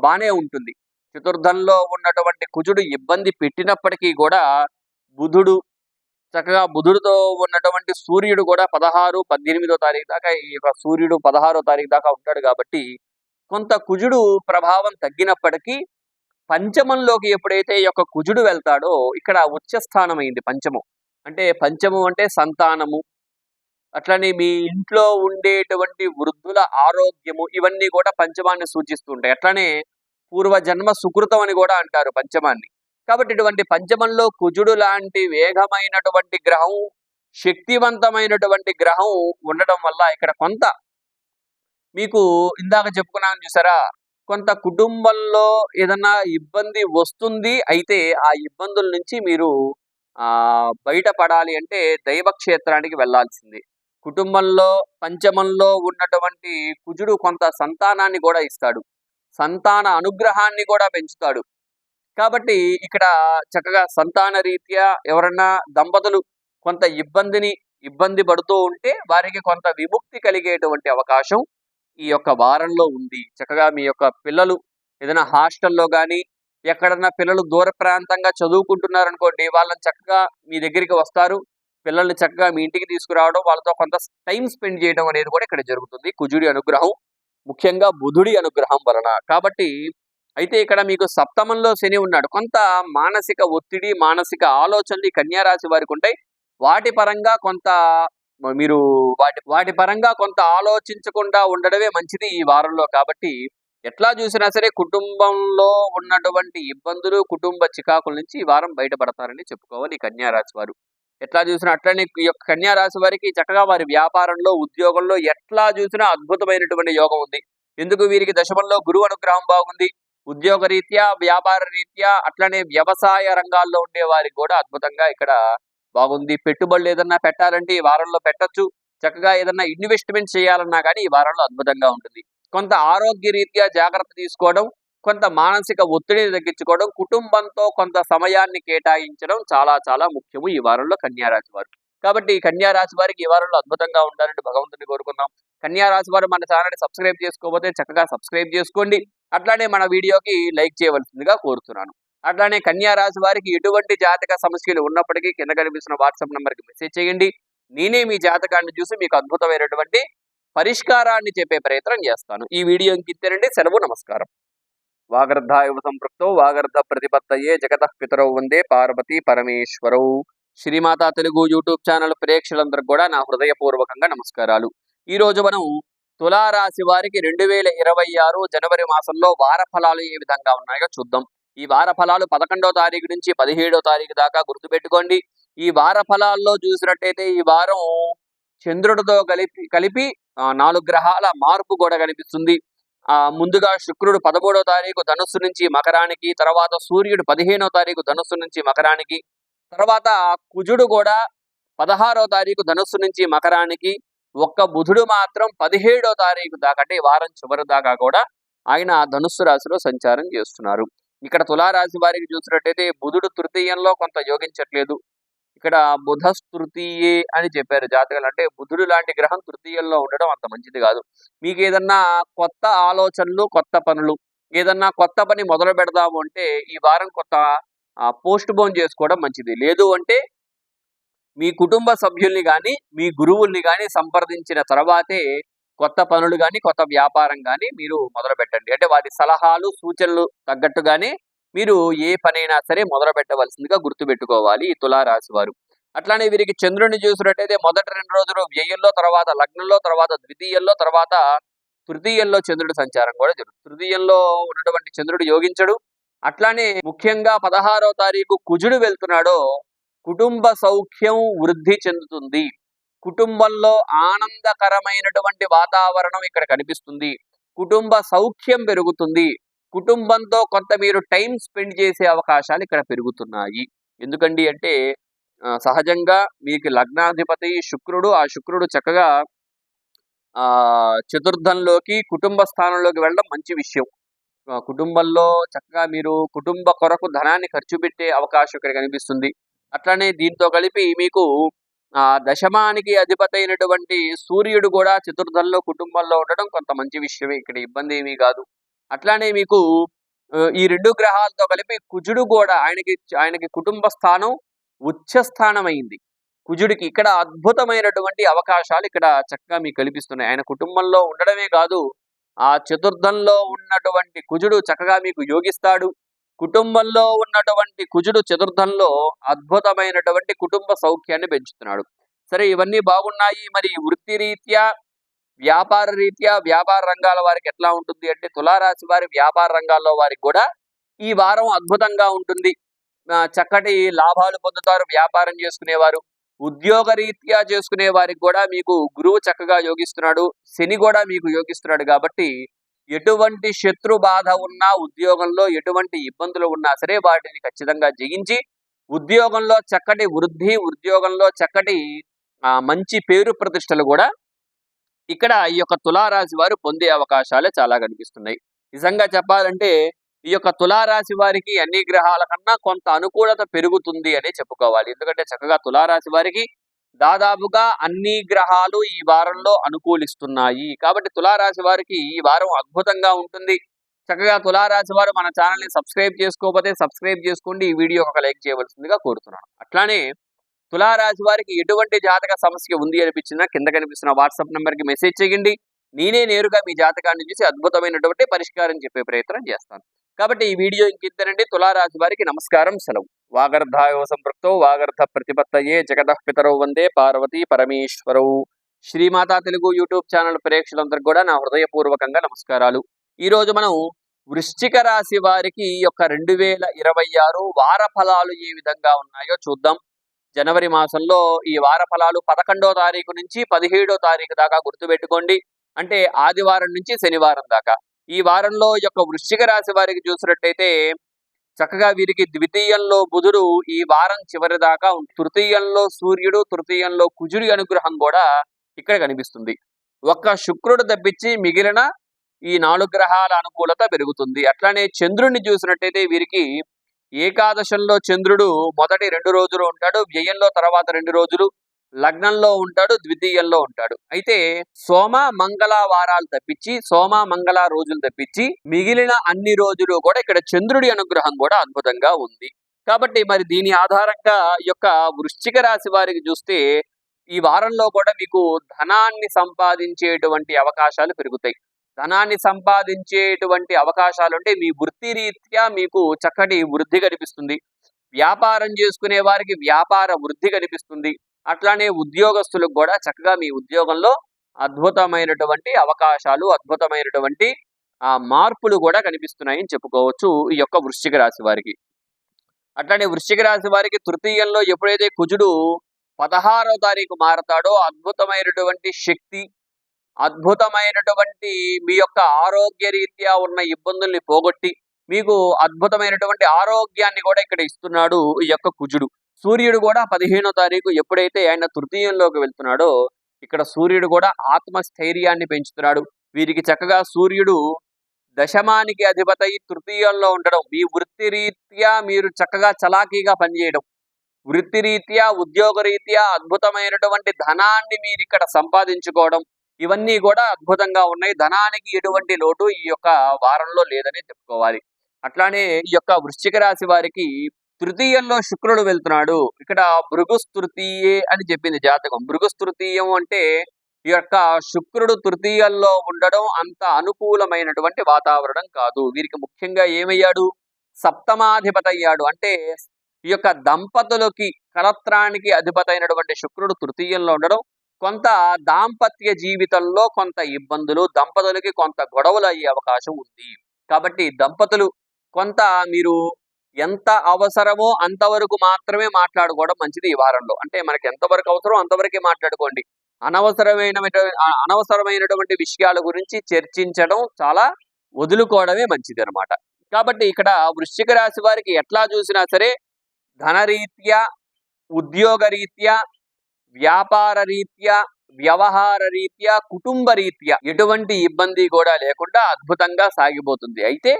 బానే ఉంటుంది. చతుర్థంలో ఉన్నటువంటి కుజుడు ఇబ్బంది పెట్టినప్పటికీ కూడా బుధుడు చక్కగా బుధుడితో ఉన్నటువంటి సూర్యుడు కూడా 16, 18వ తారీఖు దాకా ఈ యొక్క సూర్యుడు 16వ తారీఖు దాకా ఉంటాడు కాబట్టి కొంత కుజుడు ప్రభావం తగ్గినప్పటికీ పంచమంలోకి ఎప్పుడైతే ఈ యొక్క కుజుడు వెళ్తాడో ఇక్కడ ఉచ్చస్థానం అయింది పంచమం. అంటే పంచమం అంటే సంతానము, అట్లనే మీ ఇంట్లో ఉండేటువంటి వృద్ధుల ఆరోగ్యము, ఇవన్నీ కూడా పంచమాన్ని సూచిస్తుంటాయి. అట్లనే పూర్వజన్మ సుకృతం అని కూడా అంటారు పంచమాన్ని. కాబట్టి ఇటువంటి పంచమంలో కుజుడు లాంటి వేగమైనటువంటి గ్రహం, శక్తివంతమైనటువంటి గ్రహం ఉండడం వల్ల ఇక్కడ కొంత మీకు ఇందాక చెప్పుకున్నాను చూసారా, కొంత కుటుంబంలో ఏదన్నా ఇబ్బంది వస్తుంది. అయితే ఆ ఇబ్బందుల నుంచి మీరు బయటపడాలి అంటే దైవక్షేత్రానికి వెళ్లాల్సింది. కుటుంబంలో పంచమంలో ఉన్నటువంటి కుజుడు కొంత సంతానాన్ని కూడా ఇస్తాడు, సంతాన అనుగ్రహాన్ని కూడా పెంచుతాడు. కాబట్టి ఇక్కడ చక్కగా సంతాన రీత్యా ఎవరన్నా దంపతులు కొంత ఇబ్బంది పడుతూ ఉంటే వారికి కొంత విముక్తి కలిగేటువంటి అవకాశం ఈ యొక్క వారంలో ఉంది. చక్కగా మీ యొక్క పిల్లలు ఏదైనా హాస్టల్లో కానీ ఎక్కడన్నా పిల్లలు దూర ప్రాంతంగా చదువుకుంటున్నారనుకోండి, వాళ్ళని చక్కగా మీ దగ్గరికి వస్తారు. పిల్లల్ని చక్కగా మీ ఇంటికి తీసుకురావడం, వాళ్ళతో కొంత టైం స్పెండ్ చేయడం అనేది కూడా ఇక్కడ జరుగుతుంది. కుజుడి అనుగ్రహం, ముఖ్యంగా బుధుడి అనుగ్రహం వలన. కాబట్టి అయితే ఇక్కడ మీకు సప్తమంలో శని ఉన్నాడు. కొంత మానసిక ఒత్తిడి, మానసిక ఆలోచనలు ఈ కన్యా రాశి వారికి ఉంటాయి. వాటి పరంగా కొంత మీరు వాటి పరంగా కొంత ఆలోచించకుండా ఉండడమే మంచిది ఈ వారంలో. కాబట్టి ఎట్లా చూసినా సరే కుటుంబంలో ఉన్నటువంటి ఇబ్బందులు, కుటుంబ చికాకుల నుంచి ఈ వారం బయటపడతారని చెప్పుకోవాలి ఈ కన్యా రాశి వారు. ఎట్లా చూసినా అట్లనే ఈ యొక్క కన్యా రాశి వారికి చక్కగా వారి వ్యాపారంలో, ఉద్యోగంలో ఎట్లా చూసినా అద్భుతమైనటువంటి యోగం ఉంది. ఎందుకు వీరికి దశమంలో గురువు అనుగ్రహం బాగుంది. ఉద్యోగ రీత్యా, వ్యాపార రీత్యా, అట్లనే వ్యవసాయ రంగాల్లో ఉండే వారికి కూడా అద్భుతంగా ఇక్కడ బాగుంది. పెట్టుబడులు ఏదన్నా పెట్టాలంటే ఈ వారంలో పెట్టొచ్చు. చక్కగా ఏదన్నా ఇన్వెస్ట్మెంట్ చేయాలన్నా కానీ ఈ వారంలో అద్భుతంగా ఉంటుంది. కొంత ఆరోగ్య రీత్యా జాగ్రత్త తీసుకోవడం, కొంత మానసిక ఒత్తిడిని తగ్గించుకోవడం, కుటుంబంతో కొంత సమయాన్ని కేటాయించడం చాలా చాలా ముఖ్యము ఈ వారంలో కన్యా రాశి వారు. కాబట్టి ఈ కన్యా రాశి వారికి ఈ వారంలో అద్భుతంగా ఉండాలని భగవంతుని కోరుకుందాం. కన్యా రాశి వారు మన ఛానల్ని సబ్స్క్రైబ్ చేసుకోకపోతే చక్కగా సబ్స్క్రైబ్ చేసుకోండి. అట్లానే మన వీడియోకి లైక్ చేయవలసిందిగా కోరుతున్నాను. అట్లానే కన్యా రాశి వారికి ఎటువంటి జాతక సమస్యలు ఉన్నప్పటికీ కింద కనిపిస్తున్న వాట్సాప్ నంబర్కి మెసేజ్ చేయండి. నేనే మీ జాతకాన్ని చూసి మీకు అద్భుతమైనటువంటి పరిష్కారాన్ని చెప్పే ప్రయత్నం చేస్తాను. ఈ వీడియో ఇంకింతేనండి. సెలవు, నమస్కారం. వాగర్ధాయువ సంపృక్తో వాగర్ధ ప్రతిపత్తయే జగతః పితరౌ వందే పార్వతీ పరమేశ్వరౌ. శ్రీమాతా తెలుగు యూట్యూబ్ ఛానల్ ప్రేక్షకులందరికీ కూడా నా హృదయపూర్వకంగా నమస్కారాలు. ఈ రోజు మనం తులారాశి వారికి 2026 జనవరి మాసంలో వార ఫలాలు ఏ విధంగా ఉన్నాయో చూద్దాం. ఈ వార ఫలాలు 11వ తారీఖు నుంచి 17వ తారీఖు దాకా గుర్తుపెట్టుకోండి. ఈ వార ఫలాల్లో చూసినట్టయితే ఈ వారం చంద్రుడితో కలిపి 4 గ్రహాల మార్పు కూడా కనిపిస్తుంది. ముందుగా శుక్రుడు 13వ తారీఖు ధనుస్సు నుంచి మకరానికి, తర్వాత సూర్యుడు 15వ తారీఖు ధనుస్సు నుంచి మకరానికి, తర్వాత కుజుడు కూడా 16వ తారీఖు ధనుస్సు నుంచి మకరానికి, ఒక్క బుధుడు మాత్రం 17వ తారీఖు దాకా, అంటే వారం చివరి దాకా కూడా ఆయన ధనుస్సు రాశిలో సంచారం చేస్తున్నారు. ఇక్కడ తులారాశి వారికి చూసినట్టయితే బుధుడు తృతీయంలో కొంత యోగించట్లేదు. ఇక్కడ బుధ తృతీయే అని చెప్పారు జాతకాలు. అంటే బుధుడు లాంటి గ్రహం తృతీయంలో ఉండడం అంత మంచిది కాదు. మీకు ఏదన్నా కొత్త ఆలోచనలు, కొత్త పనులు, ఏదన్నా కొత్త పని మొదలు పెడదాము అంటే ఈ వారం కొంత పోస్ట్ పోన్ చేసుకోవడం మంచిది. లేదు అంటే మీ కుటుంబ సభ్యుల్ని కానీ, మీ గురువుల్ని కానీ సంప్రదించిన తర్వాతే కొత్త పనులు కానీ, కొత్త వ్యాపారం కానీ మీరు మొదలు పెట్టండి. అంటే వారి సలహాలు, సూచనలు తగ్గట్టుగానే మీరు ఏ పనైనా సరే మొదలు పెట్టవలసిందిగా గుర్తుపెట్టుకోవాలి ఈ తులారాశి వారు. అట్లానే వీరికి చంద్రుడిని చూసినట్టయితే మొదటి 2 రోజులు వ్యయంలో, తర్వాత లగ్నంలో, తర్వాత ద్వితీయంలో, తర్వాత తృతీయంలో చంద్రుడి సంచారం కూడా జరుగుతుంది. తృతీయంలో ఉన్నటువంటి చంద్రుడు యోగించడు. అట్లానే ముఖ్యంగా 16వ తారీఖు కుజుడు వెళ్తున్నాడో కుటుంబ సౌఖ్యం వృద్ధి చెందుతుంది. కుటుంబంలో ఆనందకరమైనటువంటి వాతావరణం ఇక్కడ కనిపిస్తుంది. కుటుంబ సౌఖ్యం పెరుగుతుంది. కుటుంబంతో కొంత మీరు టైం స్పెండ్ చేసే అవకాశాలు ఇక్కడ పెరుగుతున్నాయి. ఎందుకండి అంటే సహజంగా మీకు లగ్నాధిపతి శుక్రుడు, ఆ శుక్రుడు చక్కగా చతుర్థంలోకి, కుటుంబ స్థానంలోకి వెళ్ళడం మంచి విషయం. కుటుంబంలో చక్కగా మీరు కుటుంబ కొరకు ధనాన్ని ఖర్చు పెట్టే అవకాశం ఇక్కడ కనిపిస్తుంది. అట్లనే దీంతో కలిపి మీకు దశమానికి అధిపతి అయినటువంటి సూర్యుడు కూడా చతుర్థంలో కుటుంబంలో ఉండడం కొంత మంచి విషయమే. ఇక్కడ ఇబ్బంది ఏమీ కాదు. అట్లానే మీకు ఈ 2 గ్రహాలతో కలిపి కుజుడు కూడా ఆయనకి కుటుంబ స్థానం ఉచ్చ స్థానం అయింది. కుజుడికి ఇక్కడ అద్భుతమైనటువంటి అవకాశాలు ఇక్కడ చక్కగా మీకు కల్పిస్తున్నాయి. ఆయన కుటుంబంలో ఉండడమే కాదు, ఆ చతుర్థంలో ఉన్నటువంటి కుజుడు చక్కగా మీకు యోగిస్తాడు. కుటుంబంలో ఉన్నటువంటి కుజుడు చతుర్థంలో అద్భుతమైనటువంటి కుటుంబ సౌఖ్యాన్ని పెంచుతున్నాడు. సరే, ఇవన్నీ బాగున్నాయి. మరి వృత్తి రీత్యా, వ్యాపార రీత్యా, వ్యాపార రంగాల వారికి ఎట్లా ఉంటుంది అంటే తులారాశి వారి వ్యాపార రంగాల్లో వారికి కూడా ఈ వారం అద్భుతంగా ఉంటుంది. చక్కటి లాభాలు పొందుతారు వ్యాపారం చేసుకునేవారు. ఉద్యోగ రీత్యా చేసుకునే వారికి కూడా మీకు గురువు చక్కగా యోగిస్తున్నాడు, శని కూడా మీకు యోగిస్తున్నాడు. కాబట్టి ఎటువంటి శత్రు బాధ ఉన్నా, ఉద్యోగంలో ఎటువంటి ఇబ్బందులు ఉన్నా సరే వాటిని ఖచ్చితంగా జయించి ఉద్యోగంలో చక్కటి వృద్ధి, ఉద్యోగంలో చక్కటి మంచి పేరు ప్రతిష్టలు కూడా ఇక్కడ ఈ యొక్క తులారాశి వారు పొందే అవకాశాలే చాలా కనిపిస్తున్నాయి. నిజంగా చెప్పాలంటే ఈ యొక్క తులారాశి వారికి అన్ని గ్రహాల కన్నా కొంత అనుకూలత పెరుగుతుంది అని చెప్పుకోవాలి. ఎందుకంటే చక్కగా తులారాశి వారికి దాదాపుగా అన్ని గ్రహాలు ఈ వారంలో అనుకూలిస్తున్నాయి. కాబట్టి తులారాశి వారికి ఈ వారం అద్భుతంగా ఉంటుంది. చక్కగా తులారాశి వారు మన ఛానల్ని సబ్స్క్రైబ్ చేసుకోకపోతే సబ్స్క్రైబ్ చేసుకోండి. ఈ వీడియో ఒక లైక్ చేయవలసిందిగా కోరుతున్నాను. అట్లానే తులారాశి వారికి ఎటువంటి జాతక సమస్య ఉంది అనిపించినా కింద కనిపిస్తున్న వాట్సాప్ నంబర్కి మెసేజ్ చేయండి. నేనే నేరుగా మీ జాతకాన్ని చూసి అద్భుతమైనటువంటి పరిష్కారం చెప్పే ప్రయత్నం చేస్తాను. కాబట్టి ఈ వీడియో ఇంకిద్దరండి. తులారాశి వారికి నమస్కారం, సెలవు. వాగర్ధాయో సంపృక్తో వాగర్ధ ప్రతిపత్తయే జగతః పితరౌ వందే పార్వతీ పరమేశ్వరౌ. శ్రీమాతా తెలుగు యూట్యూబ్ ఛానల్ ప్రేక్షకులందరికీ కూడా నా హృదయపూర్వకంగా నమస్కారాలు. ఈ రోజు మనం వృశ్చిక రాశి వారికి యొక్క 2026 వార ఫలాలు ఏ విధంగా ఉన్నాయో చూద్దాం. జనవరి మాసంలో ఈ వార ఫలాలు 11వ తారీఖు నుంచి 17వ తారీఖు దాకా గుర్తుపెట్టుకోండి. అంటే ఆదివారం నుంచి శనివారం దాకా. ఈ వారంలో యొక్క వృశ్చిక రాశి వారికి చూసినట్టయితే చక్కగా వీరికి ద్వితీయంలో బుధుడు ఈ వారం చివరి దాకా, తృతీయంలో సూర్యుడు, తృతీయంలో కుజుడి అనుగ్రహం కూడా ఇక్కడ కనిపిస్తుంది. ఒక్క శుక్రుడు తప్పించి మిగిలిన ఈ 4 గ్రహాల అనుకూలత పెరుగుతుంది. అట్లానే చంద్రుడిని చూసినట్టయితే వీరికి ఏకాదశంలో చంద్రుడు మొదటి 2 రోజులు ఉంటాడు, వ్యయంలో తర్వాత 2 రోజులు, లగ్నంలో ఉంటాడు, ద్వితీయంలో ఉంటాడు. అయితే సోమ మంగళ వారాలు తప్పించి, సోమ మంగళ రోజులు తప్పించి మిగిలిన అన్ని రోజులు కూడా ఇక్కడ చంద్రుడి అనుగ్రహం కూడా అద్భుతంగా ఉంది. కాబట్టి మరి దీని ఆధారంగా యొక్క వృశ్చిక రాశి వారికి చూస్తే ఈ వారంలో కూడా మీకు ధనాన్ని సంపాదించేటువంటి అవకాశాలు పెరుగుతాయి. ధనాన్ని సంపాదించేటువంటి అవకాశాలు అంటే మీ వృత్తి రీత్యా మీకు చక్కటి వృద్ధి కనిపిస్తుంది. వ్యాపారం చేసుకునే వారికి వ్యాపార వృద్ధి కనిపిస్తుంది. అట్లానే ఉద్యోగస్తులకు కూడా చక్కగా మీ ఉద్యోగంలో అద్భుతమైనటువంటి అవకాశాలు, అద్భుతమైనటువంటి మార్పులు కూడా కనిపిస్తున్నాయని చెప్పుకోవచ్చు ఈ యొక్క వృశ్చిక రాశి వారికి. అట్లానే వృశ్చిక రాశి వారికి తృతీయంలో ఎప్పుడైతే కుజుడు 16వ తారీఖు మారతాడో అద్భుతమైనటువంటి శక్తి, అద్భుతమైనటువంటి మీ యొక్క ఆరోగ్య రీత్యా ఉన్న ఇబ్బందుల్ని పోగొట్టి మీకు అద్భుతమైనటువంటి ఆరోగ్యాన్ని కూడా ఇక్కడ ఇస్తున్నాడు ఈ యొక్క కుజుడు. సూర్యుడు కూడా 15వ తారీఖు ఎప్పుడైతే ఆయన తృతీయంలోకి వెళ్తున్నాడో ఇక్కడ సూర్యుడు కూడా ఆత్మస్థైర్యాన్ని పెంచుతున్నాడు. వీరికి చక్కగా సూర్యుడు దశమానికి అధిపతి తృతీయంలో ఉండడం, మీ వృత్తి రీత్యా మీరు చక్కగా చలాకీగా పనిచేయడం, వృత్తిరీత్యా ఉద్యోగరీత్యా అద్భుతమైనటువంటి ధనాన్ని మీరు ఇక్కడ సంపాదించుకోవడం, ఇవన్నీ కూడా అద్భుతంగా ఉన్నాయి. ధనానికి ఎటువంటి లోటు ఈ యొక్క వారంలో లేదని చెప్పుకోవాలి. అట్లానే ఈ యొక్క వృశ్చిక రాశి వారికి తృతీయంలో శుక్రుడు వెళ్తున్నాడు. ఇక్కడ భృగుస్తృతీయే అని చెప్పింది జాతకం. భృగుస్తృతీయం అంటే ఈ యొక్క శుక్రుడు తృతీయంలో ఉండడం అంత అనుకూలమైనటువంటి వాతావరణం కాదు. వీరికి ముఖ్యంగా ఏమయ్యాడు? సప్తమాధిపతి అయ్యాడు. అంటే ఈ యొక్క దంపతులకి కలత్రానికి అధిపతి అయినటువంటి శుక్రుడు తృతీయంలో ఉండడం కొంత దాంపత్య జీవితంలో కొంత ఇబ్బందులు, దంపతులకి కొంత గొడవలు అయ్యే అవకాశం ఉంది. కాబట్టి దంపతులు కొంత మీరు ఎంత అవసరమో అంతవరకు మాత్రమే మాట్లాడుకోవడం మంచిది ఈ వారంలో. అంటే మనకి ఎంతవరకు అవసరం అంతవరకే మాట్లాడుకోండి. అనవసరమైనటువంటి విషయాల గురించి చర్చించడం చాలా వదులుకోవడమే మంచిది అనమాట. కాబట్టి ఇక్కడ వృశ్చిక రాశి వారికి ఎట్లా చూసినా సరే ధనరీత్యా, ఉద్యోగ రీత్యా, వ్యాపార రీత్యా, వ్యవహార రీత్యా, కుటుంబ రీత్యా ఎటువంటి ఇబ్బంది కూడా లేకుండా అద్భుతంగా సాగిపోతుంది. అయితే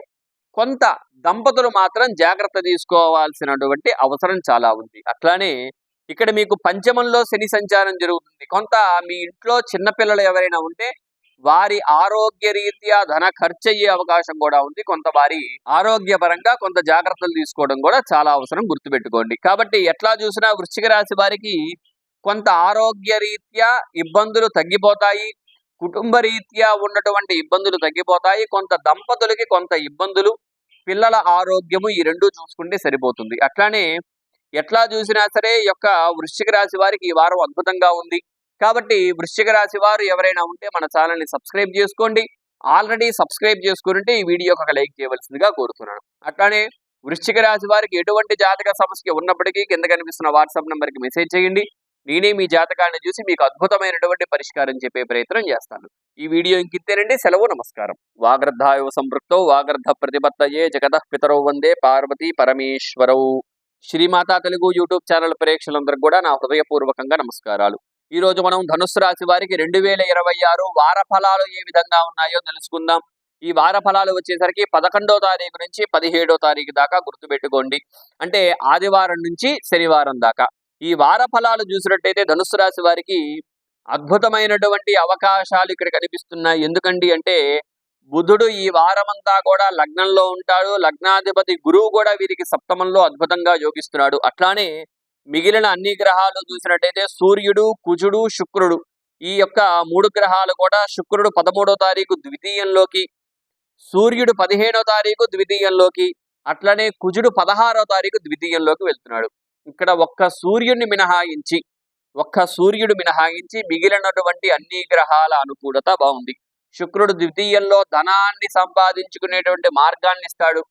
కొంత దంపతులు మాత్రం జాగ్రత్త తీసుకోవాల్సినటువంటి అవసరం చాలా ఉంది. అట్లానే ఇక్కడ మీకు పంచమంలో శని సంచారం జరుగుతుంది. కొంత మీ ఇంట్లో చిన్నపిల్లలు ఎవరైనా ఉంటే వారి ఆరోగ్య రీత్యా ధన ఖర్చు అయ్యే అవకాశం కూడా ఉంది. కొంత వారి ఆరోగ్యపరంగా కొంత జాగ్రత్తలు తీసుకోవడం కూడా చాలా అవసరం, గుర్తుపెట్టుకోండి. కాబట్టి ఎట్లా చూసినా వృశ్చిక రాశి వారికి కొంత ఆరోగ్య రీత్యా ఇబ్బందులు తగ్గిపోతాయి, కుటుంబ రీత్యా ఉన్నటువంటి ఇబ్బందులు తగ్గిపోతాయి. కొంత దంపతులకి కొంత ఇబ్బందులు, పిల్లల ఆరోగ్యము, ఈ రెండు చూసుకుంటే సరిపోతుంది. అట్లానే ఎట్లా చూసినా సరే యొక్క వృశ్చిక రాశి వారికి ఈ వారం అద్భుతంగా ఉంది. కాబట్టి వృశ్చిక రాశి వారు ఎవరైనా ఉంటే మన ఛానల్ని సబ్స్క్రైబ్ చేసుకోండి. ఆల్రెడీ సబ్స్క్రైబ్ చేసుకుంటే ఈ వీడియోకి ఒక లైక్ చేయవలసిందిగా కోరుతున్నాను. అట్లానే వృశ్చిక రాశి వారికి ఎటువంటి జాతక సమస్య ఉన్నప్పటికీ కింద కనిపిస్తున్న వాట్సాప్ నెంబర్కి మెసేజ్ చేయండి. నేనే మీ జాతకాన్ని చూసి మీకు అద్భుతమైనటువంటి పరిష్కారం చెప్పే ప్రయత్నం చేస్తాను. ఈ వీడియో ఇంకింతేనండి. సెలవు, నమస్కారం. వాగర్ధాయో సంపృక్తో వాగర్ధ ప్రతిపత్తయే జగతః పితరౌ వందే పార్వతీ పరమేశ్వరౌ. శ్రీమాతా తెలుగు యూట్యూబ్ ఛానల్ ప్రేక్షకులందరికీ కూడా నా హృదయపూర్వకంగా నమస్కారాలు. ఈ రోజు మనం ధనుస్సు రాశి వారికి 2026 వార ఫలాలు ఏ విధంగా ఉన్నాయో తెలుసుకుందాం. ఈ వార ఫలాలు వచ్చేసరికి 11వ తారీఖు నుంచి 17వ తారీఖు దాకా గుర్తుపెట్టుకోండి. అంటే ఆదివారం నుంచి శనివారం దాకా. ఈ వార ఫలాలు చూసినట్టయితే ధనుస్సు రాశి వారికి అద్భుతమైనటువంటి అవకాశాలు ఇక్కడ కనిపిస్తున్నాయి. ఎందుకండి అంటే బుధుడు ఈ వారమంతా కూడా లగ్నంలో ఉంటాడు. లగ్నాధిపతి గురువు కూడా వీరికి సప్తమంలో అద్భుతంగా యోగిస్తున్నాడు. అట్లానే మిగిలిన అన్ని గ్రహాలు చూసినట్టయితే సూర్యుడు, కుజుడు, శుక్రుడు, ఈ యొక్క 3 గ్రహాలు కూడా శుక్రుడు 13వ తారీఖు ద్వితీయంలోకి, సూర్యుడు 15వ తారీఖు ద్వితీయంలోకి, అట్లనే కుజుడు 16వ తారీఖు ద్వితీయంలోకి వెళ్తున్నాడు. ఇక్కడ ఒక్క సూర్యుడు మినహాయించి మిగిలినటువంటి అన్ని గ్రహాల అనుకూలత బాగుంది. శుక్రుడు ద్వితీయంలో ధనాన్ని సంపాదించుకునేటువంటి మార్గాన్ని ఇస్తాడు,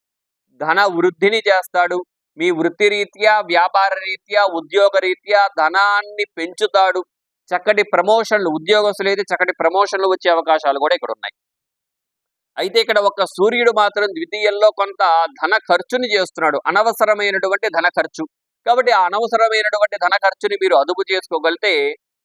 ధన వృద్ధిని చేస్తాడు. మీ వృత్తి రీత్యా, వ్యాపార రీత్యా, ఉద్యోగ రీత్యా ధనాన్ని పెంచుతాడు. చక్కటి ప్రమోషన్లు, ఉద్యోగస్తులు అయితే చక్కటి ప్రమోషన్లు వచ్చే అవకాశాలు కూడా ఇక్కడ ఉన్నాయి. అయితే ఇక్కడ ఒక్క సూర్యుడు మాత్రం ద్వితీయంలో కొంత ధన ఖర్చుని చేస్తున్నాడు, అనవసరమైనటువంటి ధన ఖర్చు. కాబట్టి ఆ అనవసరమైనటువంటి ధన ఖర్చుని మీరు అదుపు చేసుకోగలిగితే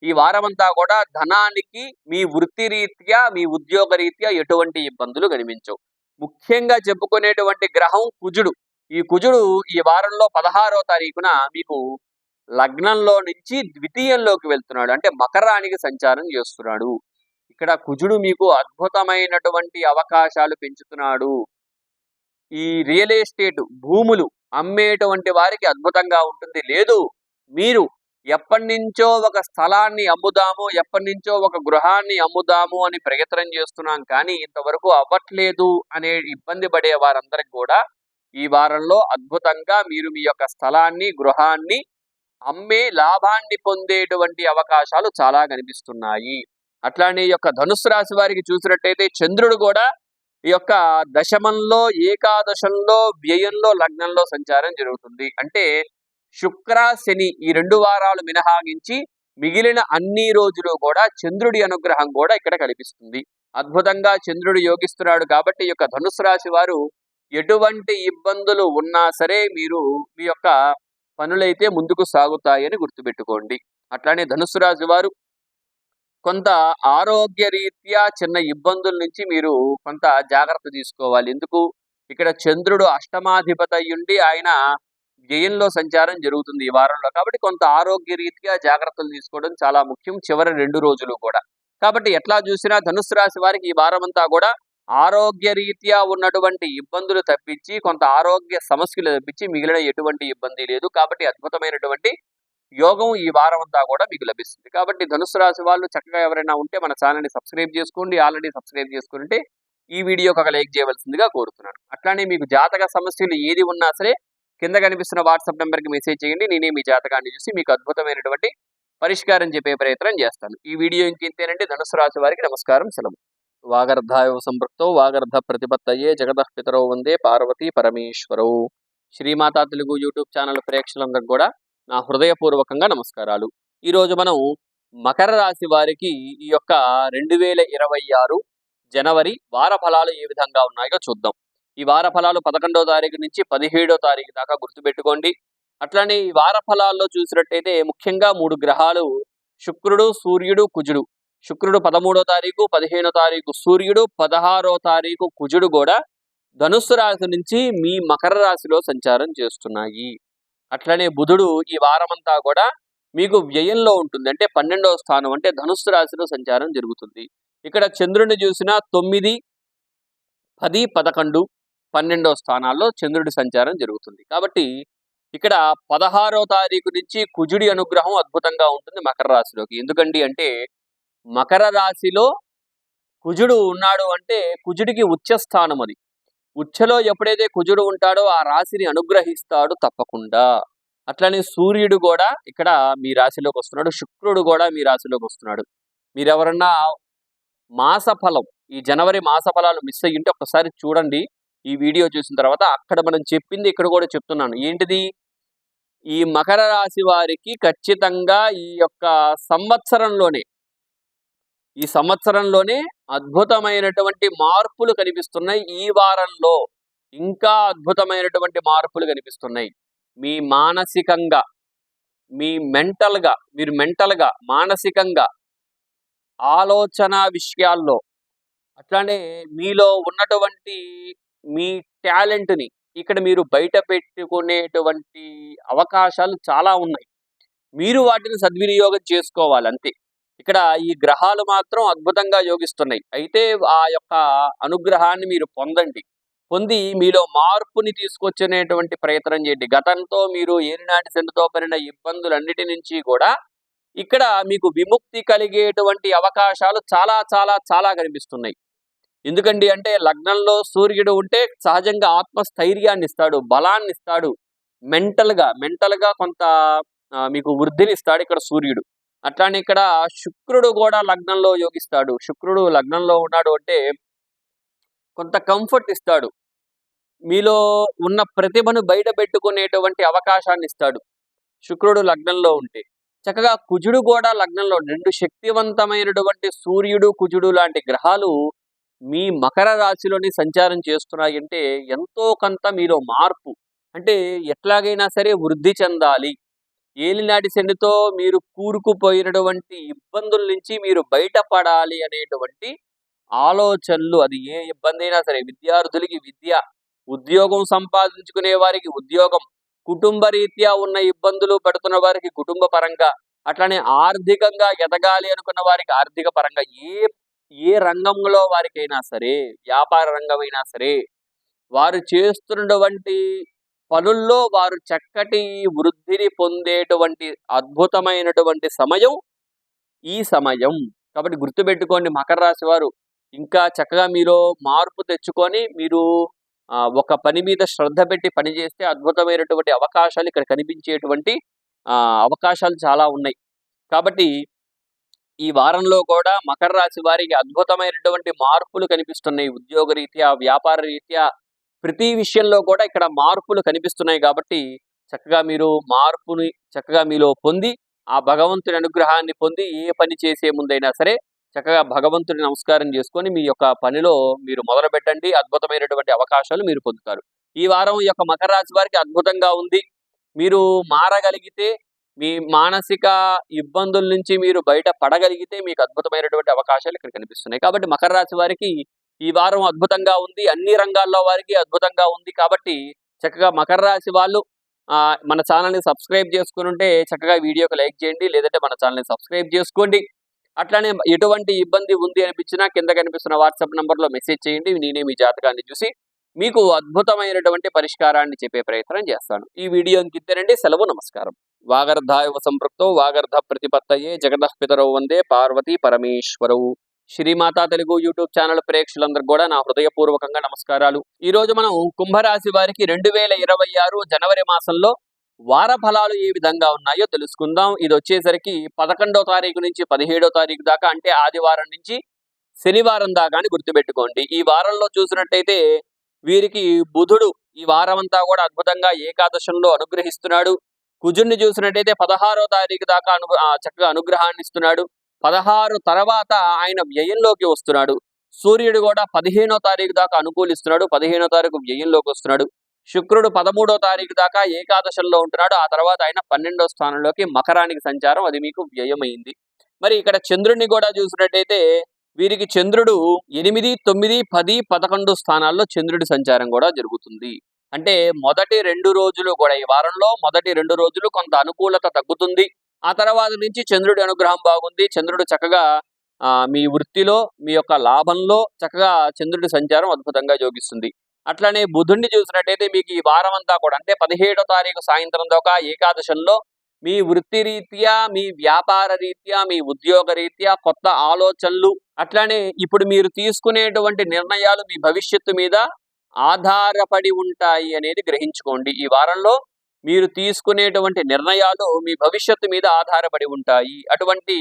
ఈ వారమంతా కూడా ధనానికి మీ వృత్తి రీత్యా, మీ ఉద్యోగ రీత్యా ఎటువంటి ఇబ్బందులు కనిపించవు. ముఖ్యంగా చెప్పుకునేటువంటి గ్రహం కుజుడు. ఈ కుజుడు ఈ వారంలో 16వ తారీఖున మీకు లగ్నంలో నుంచి ద్వితీయంలోకి వెళ్తున్నాడు, అంటే మకరానికి సంచారం చేస్తున్నాడు. ఇక్కడ కుజుడు మీకు అద్భుతమైనటువంటి అవకాశాలు పెంచుతున్నాడు. ఈ రియల్ ఎస్టేట్ భూములు అమ్మేటువంటి వారికి అద్భుతంగా ఉంటుంది. లేదు మీరు ఎప్పటి నుంచో ఒక స్థలాన్ని అమ్ముదాము, ఎప్పటి నుంచో ఒక గృహాన్ని అమ్ముదాము అని ప్రయత్నం చేస్తున్నాం, కానీ ఇంతవరకు అవ్వట్లేదు అనే ఇబ్బంది పడే వారందరికి కూడా ఈ వారంలో అద్భుతంగా మీరు మీ యొక్క స్థలాన్ని, గృహాన్ని అమ్మే లాభాన్ని పొందేటువంటి అవకాశాలు చాలా కనిపిస్తున్నాయి. అట్లానే ఈ యొక్క ధనుస్సు రాశి వారికి చూసినట్టయితే చంద్రుడు కూడా ఈ యొక్క దశమంలో, ఏకాదశంలో, వ్యయంలో, లగ్నంలో సంచారం జరుగుతుంది. అంటే శుక్ర, శని ఈ 2 వారాలు మినహాగించి మిగిలిన అన్ని రోజులు కూడా చంద్రుడి అనుగ్రహం కూడా ఇక్కడ కనిపిస్తుంది. అద్భుతంగా చంద్రుడు యోగిస్తున్నాడు. కాబట్టి ఈ యొక్క ధనుస్సు రాశి వారు ఎటువంటి ఇబ్బందులు ఉన్నా సరే మీరు మీ యొక్క పనులైతే ముందుకు సాగుతాయని గుర్తుపెట్టుకోండి. అట్లానే ధనుస్సు రాశి వారు కొంత ఆరోగ్య రీత్యా చిన్న ఇబ్బందుల నుంచి మీరు కొంత జాగ్రత్త తీసుకోవాలి. ఎందుకు? ఇక్కడ చంద్రుడు అష్టమాధిపతి అయ్యుండి ఆయన వ్యయంలో సంచారం జరుగుతుంది ఈ వారంలో. కాబట్టి కొంత ఆరోగ్య రీత్యా జాగ్రత్తలు తీసుకోవడం చాలా ముఖ్యం చివరి 2 రోజులు కూడా. కాబట్టి ఎట్లా చూసినా ధనుస్సు రాశి వారికి ఈ వారం అంతా కూడా ఆరోగ్య రీత్యా ఉన్నటువంటి ఇబ్బందులు తప్పించి, కొంత ఆరోగ్య సమస్యలు తప్పించి మిగిలిన ఎటువంటి ఇబ్బంది లేదు. కాబట్టి అద్భుతమైనటువంటి యోగం ఈ వారం అంతా కూడా మీకు లభిస్తుంది. కాబట్టి ధనుస్సు రాశి వాళ్ళు చక్కగా ఎవరైనా ఉంటే మన ఛానల్ని సబ్స్క్రైబ్ చేసుకోండి. ఆల్రెడీ సబ్స్క్రైబ్ చేసుకుంటే ఈ వీడియోకి ఒక లైక్ చేయవలసిందిగా కోరుతున్నాను. అట్లానే మీకు జాతక సమస్యలు ఏది ఉన్నా సరే కింద కనిపిస్తున్న వాట్సాప్ నెంబర్కి మెసేజ్ చేయండి. నేనే మీ జాతకాన్ని చూసి మీకు అద్భుతమైనటువంటి పరిష్కారం చెప్పే ప్రయత్నం చేస్తాను. ఈ వీడియో ఇంకేంతేనండి. ధనుస్సు రాశి వారికి నమస్కారం, సెలవు. వాగర్ధాయో సంపృక్తో వాగర్ధ ప్రతిపత్తయే జగదః పితరౌ వందే పార్వతీ పరమేశ్వరౌ. శ్రీమాతా తెలుగు యూట్యూబ్ ఛానల్ ప్రేక్షకులందరికీ కూడా నా హృదయపూర్వకంగా నమస్కారాలు. ఈరోజు మనం మకర రాశి వారికి ఈ యొక్క 2026 జనవరి వార ఫలాలు ఏ విధంగా ఉన్నాయో చూద్దాం. ఈ వార ఫలాలు 11వ తారీఖు నుంచి 17వ తారీఖు దాకా గుర్తుపెట్టుకోండి. అట్లానే ఈ వార ఫలాల్లో చూసినట్టయితే ముఖ్యంగా 3 గ్రహాలు శుక్రుడు, సూర్యుడు, కుజుడు. శుక్రుడు 13వ తారీఖు, 15వ తారీఖు సూర్యుడు, 16వ తారీఖు కుజుడు కూడా ధనుస్సు రాశి నుంచి మీ మకర రాశిలో సంచారం చేస్తున్నాయి. అట్లనే బుధుడు ఈ వారమంతా కూడా మీకు వ్యయంలో ఉంటుంది, అంటే 12వ స్థానం, అంటే ధనుస్సు రాశిలో సంచారం జరుగుతుంది. ఇక్కడ చంద్రుడిని చూసినా 9, 10, 11, 12వ స్థానాల్లో చంద్రుడి సంచారం జరుగుతుంది. కాబట్టి ఇక్కడ 16వ తారీఖు నుంచి కుజుడి అనుగ్రహం అద్భుతంగా ఉంటుంది మకర రాశిలోకి. ఎందుకండి అంటే మకర రాశిలో కుజుడు ఉన్నాడు అంటే కుజుడికి ఉచ్చ స్థానం అది. ఉచ్చలో ఎప్పుడైతే కుజుడు ఉంటాడో ఆ రాశిని అనుగ్రహిస్తాడు తప్పకుండా. అట్లనే సూర్యుడు కూడా ఇక్కడ మీ రాశిలోకి వస్తున్నాడు, శుక్రుడు కూడా మీ రాశిలోకి వస్తున్నాడు. మీరెవరన్నా మాసఫలం, ఈ జనవరి మాసఫలాలు మిస్ అయ్యి ఉంటే ఒక్కసారి చూడండి ఈ వీడియో చూసిన తర్వాత. అక్కడ మనం చెప్పింది ఇక్కడ కూడా చెప్తున్నాను. ఏంటిది? ఈ మకర రాశి వారికి ఖచ్చితంగా ఈ యొక్క సంవత్సరంలోనే అద్భుతమైనటువంటి మార్పులు కనిపిస్తున్నాయి. ఈ వారంలో ఇంకా అద్భుతమైనటువంటి మార్పులు కనిపిస్తున్నాయి. మీ మానసికంగా, మీరు మెంటల్గా మానసికంగా ఆలోచన విషయాల్లో, అట్లానే మీలో ఉన్నటువంటి మీ టాలెంట్ని ఇక్కడ మీరు బయట పెట్టుకునేటువంటి అవకాశాలు చాలా ఉన్నాయి. మీరు వాటిని సద్వినియోగం చేసుకోవాలి అంతే. ఇక్కడ ఈ గ్రహాలు మాత్రం అద్భుతంగా యోగిస్తున్నాయి. అయితే ఆ యొక్క అనుగ్రహాన్ని మీరు పొందండి. పొంది మీలో మార్పుని తీసుకొచ్చేటువంటి ప్రయత్నం చేయండి. గతంతో మీరు ఏలినాటి శనితో పడిన ఇబ్బందులన్నిటి నుంచి కూడా ఇక్కడ మీకు విముక్తి కలిగేటువంటి అవకాశాలు చాలా చాలా చాలా కనిపిస్తున్నాయి. ఎందుకండి అంటే లగ్నంలో సూర్యుడు ఉంటే సహజంగా ఆత్మస్థైర్యాన్ని ఇస్తాడు, బలాన్ని ఇస్తాడు. మెంటల్‌గా కొంత మీకు వృద్ధినిస్తాడు ఇక్కడ సూర్యుడు. అట్లానే ఇక్కడ శుక్రుడు కూడా లగ్నంలో యోగిస్తాడు. శుక్రుడు లగ్నంలో ఉన్నాడు అంటే కొంత కంఫర్ట్ ఇస్తాడు. మీలో ఉన్న ప్రతిభను బయట పెట్టుకునేటువంటి అవకాశాన్ని ఇస్తాడు శుక్రుడు లగ్నంలో ఉంటే. చక్కగా కుజుడు కూడా లగ్నంలో 2 శక్తివంతమైనటువంటి సూర్యుడు, కుజుడు లాంటి గ్రహాలు మీ మకర రాశిలోని సంచారం చేస్తున్నాయంటే ఎంతో కొంత మీలో మార్పు. అంటే ఎట్లాగైనా సరే వృద్ధి చెందాలి. ఏలినాటి శనితో మీరు కూరుకుపోయినటువంటి ఇబ్బందుల నుంచి మీరు బయటపడాలి అనేటువంటి ఆలోచనలు, అది ఏ ఇబ్బంది అయినా సరే, విద్యార్థులకి విద్య, ఉద్యోగం సంపాదించుకునే వారికి ఉద్యోగం, కుటుంబ రీత్యా ఉన్న ఇబ్బందులు పడుతున్న వారికి కుటుంబ పరంగా, అట్లానే ఆర్థికంగా ఎదగాలి అనుకున్న వారికి ఆర్థిక పరంగా, ఏ రంగంలో వారికైనా సరే, వ్యాపార రంగమైనా సరే, వారు చేస్తున్నటువంటి పనుల్లో వారు చక్కటి వృద్ధిని పొందేటువంటి అద్భుతమైనటువంటి సమయం ఈ సమయం. కాబట్టి గుర్తుపెట్టుకోండి మకర రాశి వారు, ఇంకా చక్కగా మీలో మార్పు తెచ్చుకొని మీరు ఒక పని మీద శ్రద్ధ పెట్టి పని చేస్తే అద్భుతమైనటువంటి అవకాశాలు ఇక్కడ కనిపించేటువంటి అవకాశాలు చాలా ఉన్నాయి. కాబట్టి ఈ వారంలో కూడా మకర రాశి వారికి అద్భుతమైనటువంటి మార్పులు కనిపిస్తున్నాయి. ఉద్యోగ రీత్యా, వ్యాపార రీత్యా, ప్రతి విషయంలో కూడా ఇక్కడ మార్పులు కనిపిస్తున్నాయి. కాబట్టి చక్కగా మీరు మార్పుని చక్కగా మీలో పొంది ఆ భగవంతుని అనుగ్రహాన్ని పొంది ఏ పని చేసే ముందైనా సరే చక్కగా భగవంతుని నమస్కారం చేసుకొని మీ యొక్క పనిలో మీరు మొదలు పెట్టండి. అద్భుతమైనటువంటి అవకాశాలు మీరు పొందుతారు. ఈ వారం ఈ యొక్క మకర రాశి వారికి అద్భుతంగా ఉంది. మీరు మారగలిగితే, మీ మానసిక ఇబ్బందుల నుంచి మీరు బయట పడగలిగితే మీకు అద్భుతమైనటువంటి అవకాశాలు ఇక్కడ కనిపిస్తున్నాయి. కాబట్టి మకర రాశి వారికి ఈ వారం అద్భుతంగా ఉంది. అన్ని రంగాల్లో వారికి అద్భుతంగా ఉంది. కాబట్టి చక్కగా మకర రాశి వాళ్ళు మన ఛానల్ని సబ్స్క్రైబ్ చేసుకుని ఉంటే చక్కగా వీడియోకి లైక్ చేయండి, లేదంటే మన ఛానల్ని సబ్స్క్రైబ్ చేసుకోండి. అట్లానే ఎటువంటి ఇబ్బంది ఉంది అనిపించినా కింద కనిపిస్తున్న వాట్సాప్ నంబర్లో మెసేజ్ చేయండి. నేనే మీ జాతకాన్ని చూసి మీకు అద్భుతమైనటువంటి పరిష్కారాన్ని చెప్పే ప్రయత్నం చేస్తాను. ఈ వీడియో ఇంతేనండి. సెలవు, నమస్కారం. వాగర్ధాయవ సంపృక్తో వాగర్ధ ప్రతిపత్తయే జగదః పితరౌ వందే పార్వతీ పరమేశ్వరౌ. శ్రీమాతా తెలుగు యూట్యూబ్ ఛానల్ ప్రేక్షకులందరూ కూడా నా హృదయపూర్వకంగా నమస్కారాలు. ఈ రోజు మనం కుంభరాశి వారికి 2026 జనవరి మాసంలో వార ఫలాలు ఏ విధంగా ఉన్నాయో తెలుసుకుందాం. ఇది వచ్చేసరికి 11వ తారీఖు నుంచి 17వ తారీఖు దాకా, అంటే ఆదివారం నుంచి శనివారం దాకా అని గుర్తుపెట్టుకోండి. ఈ వారంలో చూసినట్టయితే వీరికి బుధుడు ఈ వారం అంతా కూడా అద్భుతంగా ఏకాదశంలో అనుగ్రహిస్తున్నాడు. కుజుడిని చూసినట్టయితే 16వ తారీఖు దాకా చక్కగా అనుగ్రహాన్ని ఇస్తున్నాడు. 16 తర్వాత ఆయన వ్యయంలోకి వస్తున్నాడు. సూర్యుడు కూడా 15వ తారీఖు దాకా అనుకూలిస్తున్నాడు. 15వ తారీఖు వ్యయంలోకి వస్తున్నాడు. శుక్రుడు 13వ తారీఖు దాకా ఏకాదశంలో ఉంటున్నాడు. ఆ తర్వాత ఆయన 12వ స్థానంలోకి మకరానికి సంచారం, అది మీకు వ్యయమైంది. మరి ఇక్కడ చంద్రుడిని కూడా చూసినట్టయితే వీరికి చంద్రుడు 8, 9, 10, 11 స్థానాల్లో చంద్రుడి సంచారం కూడా జరుగుతుంది. అంటే మొదటి 2 రోజులు కూడా, ఈ వారంలో మొదటి 2 రోజులు కొంత అనుకూలత తగ్గుతుంది. ఆ తర్వాత నుంచి చంద్రుడి అనుగ్రహం బాగుంది. చంద్రుడు చక్కగా మీ వృత్తిలో, మీ యొక్క లాభంలో చక్కగా చంద్రుడి సంచారం అద్భుతంగా యోగిస్తుంది. అట్లానే బుధుడిని చూసినట్టయితే మీకు ఈ వారం అంతా కూడా, అంటే 17వ తారీఖు సాయంత్రం దాకా ఏకాదశంలో మీ వృత్తి రీత్యా, మీ వ్యాపార రీత్యా, మీ ఉద్యోగ రీత్యా కొత్త ఆలోచనలు, అట్లానే ఇప్పుడు మీరు తీసుకునేటువంటి నిర్ణయాలు మీ భవిష్యత్తు మీద ఆధారపడి ఉంటాయి అనేది గ్రహించుకోండి. ఈ వారంలో మీరు తీసుకునేటువంటి నిర్ణయాలు మీ భవిష్యత్తు మీద ఆధారపడి ఉంటాయి. అటువంటి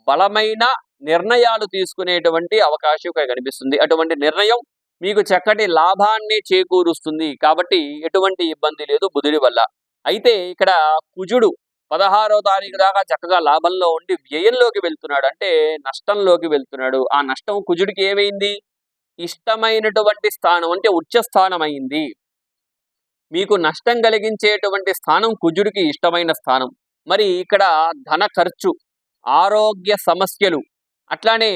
బలమైన నిర్ణయాలు తీసుకునేటువంటి అవకాశం కనిపిస్తుంది. అటువంటి నిర్ణయం మీకు చక్కటి లాభాన్ని చేకూరుస్తుంది. కాబట్టి ఎటువంటి ఇబ్బంది లేదు బుధుడి వల్ల. అయితే ఇక్కడ కుజుడు 16వ తారీఖు దాకా చక్కగా లాభంలో ఉండి వ్యయంలోకి వెళ్తున్నాడు, అంటే నష్టంలోకి వెళ్తున్నాడు. ఆ నష్టం కుజుడికి ఏమైంది? ఇష్టమైనటువంటి స్థానం, అంటే ఉచ్చ స్థానం అయింది. మీకు నష్టం కలిగించేటువంటి స్థానం కుజుడికి ఇష్టమైన స్థానం. మరి ఇక్కడ ధన ఖర్చు, ఆరోగ్య సమస్యలు, అట్లానే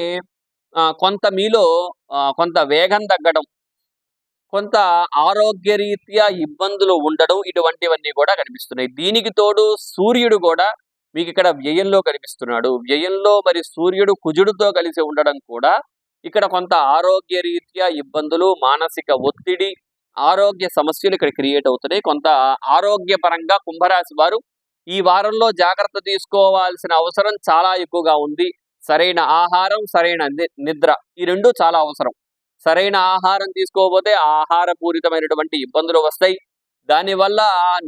కొంత మీలో కొంత వేగం తగ్గడం, కొంత ఆరోగ్యరీత్యా ఇబ్బందులు ఉండడం, ఇటువంటివన్నీ కూడా కనిపిస్తున్నాయి. దీనికి తోడు సూర్యుడు కూడా మీకు ఇక్కడ వ్యయంలో కనిపిస్తున్నాడు. వ్యయంలో మరి సూర్యుడు కుజుడితో కలిసి ఉండడం కూడా ఇక్కడ కొంత ఆరోగ్యరీత్యా ఇబ్బందులు, మానసిక ఒత్తిడి, ఆరోగ్య సమస్యలు ఇక్కడ క్రియేట్ అవుతున్నాయి. కొంత ఆరోగ్యపరంగా కుంభరాశి వారు ఈ వారంలో జాగ్రత్త తీసుకోవాల్సిన అవసరం చాలా ఎక్కువగా ఉంది. సరైన ఆహారం, సరైన నిద్ర ఈ 2 చాలా అవసరం. సరైన ఆహారం తీసుకోకపోతే ఆహారపూరితమైనటువంటి ఇబ్బందులు వస్తాయి. దానివల్ల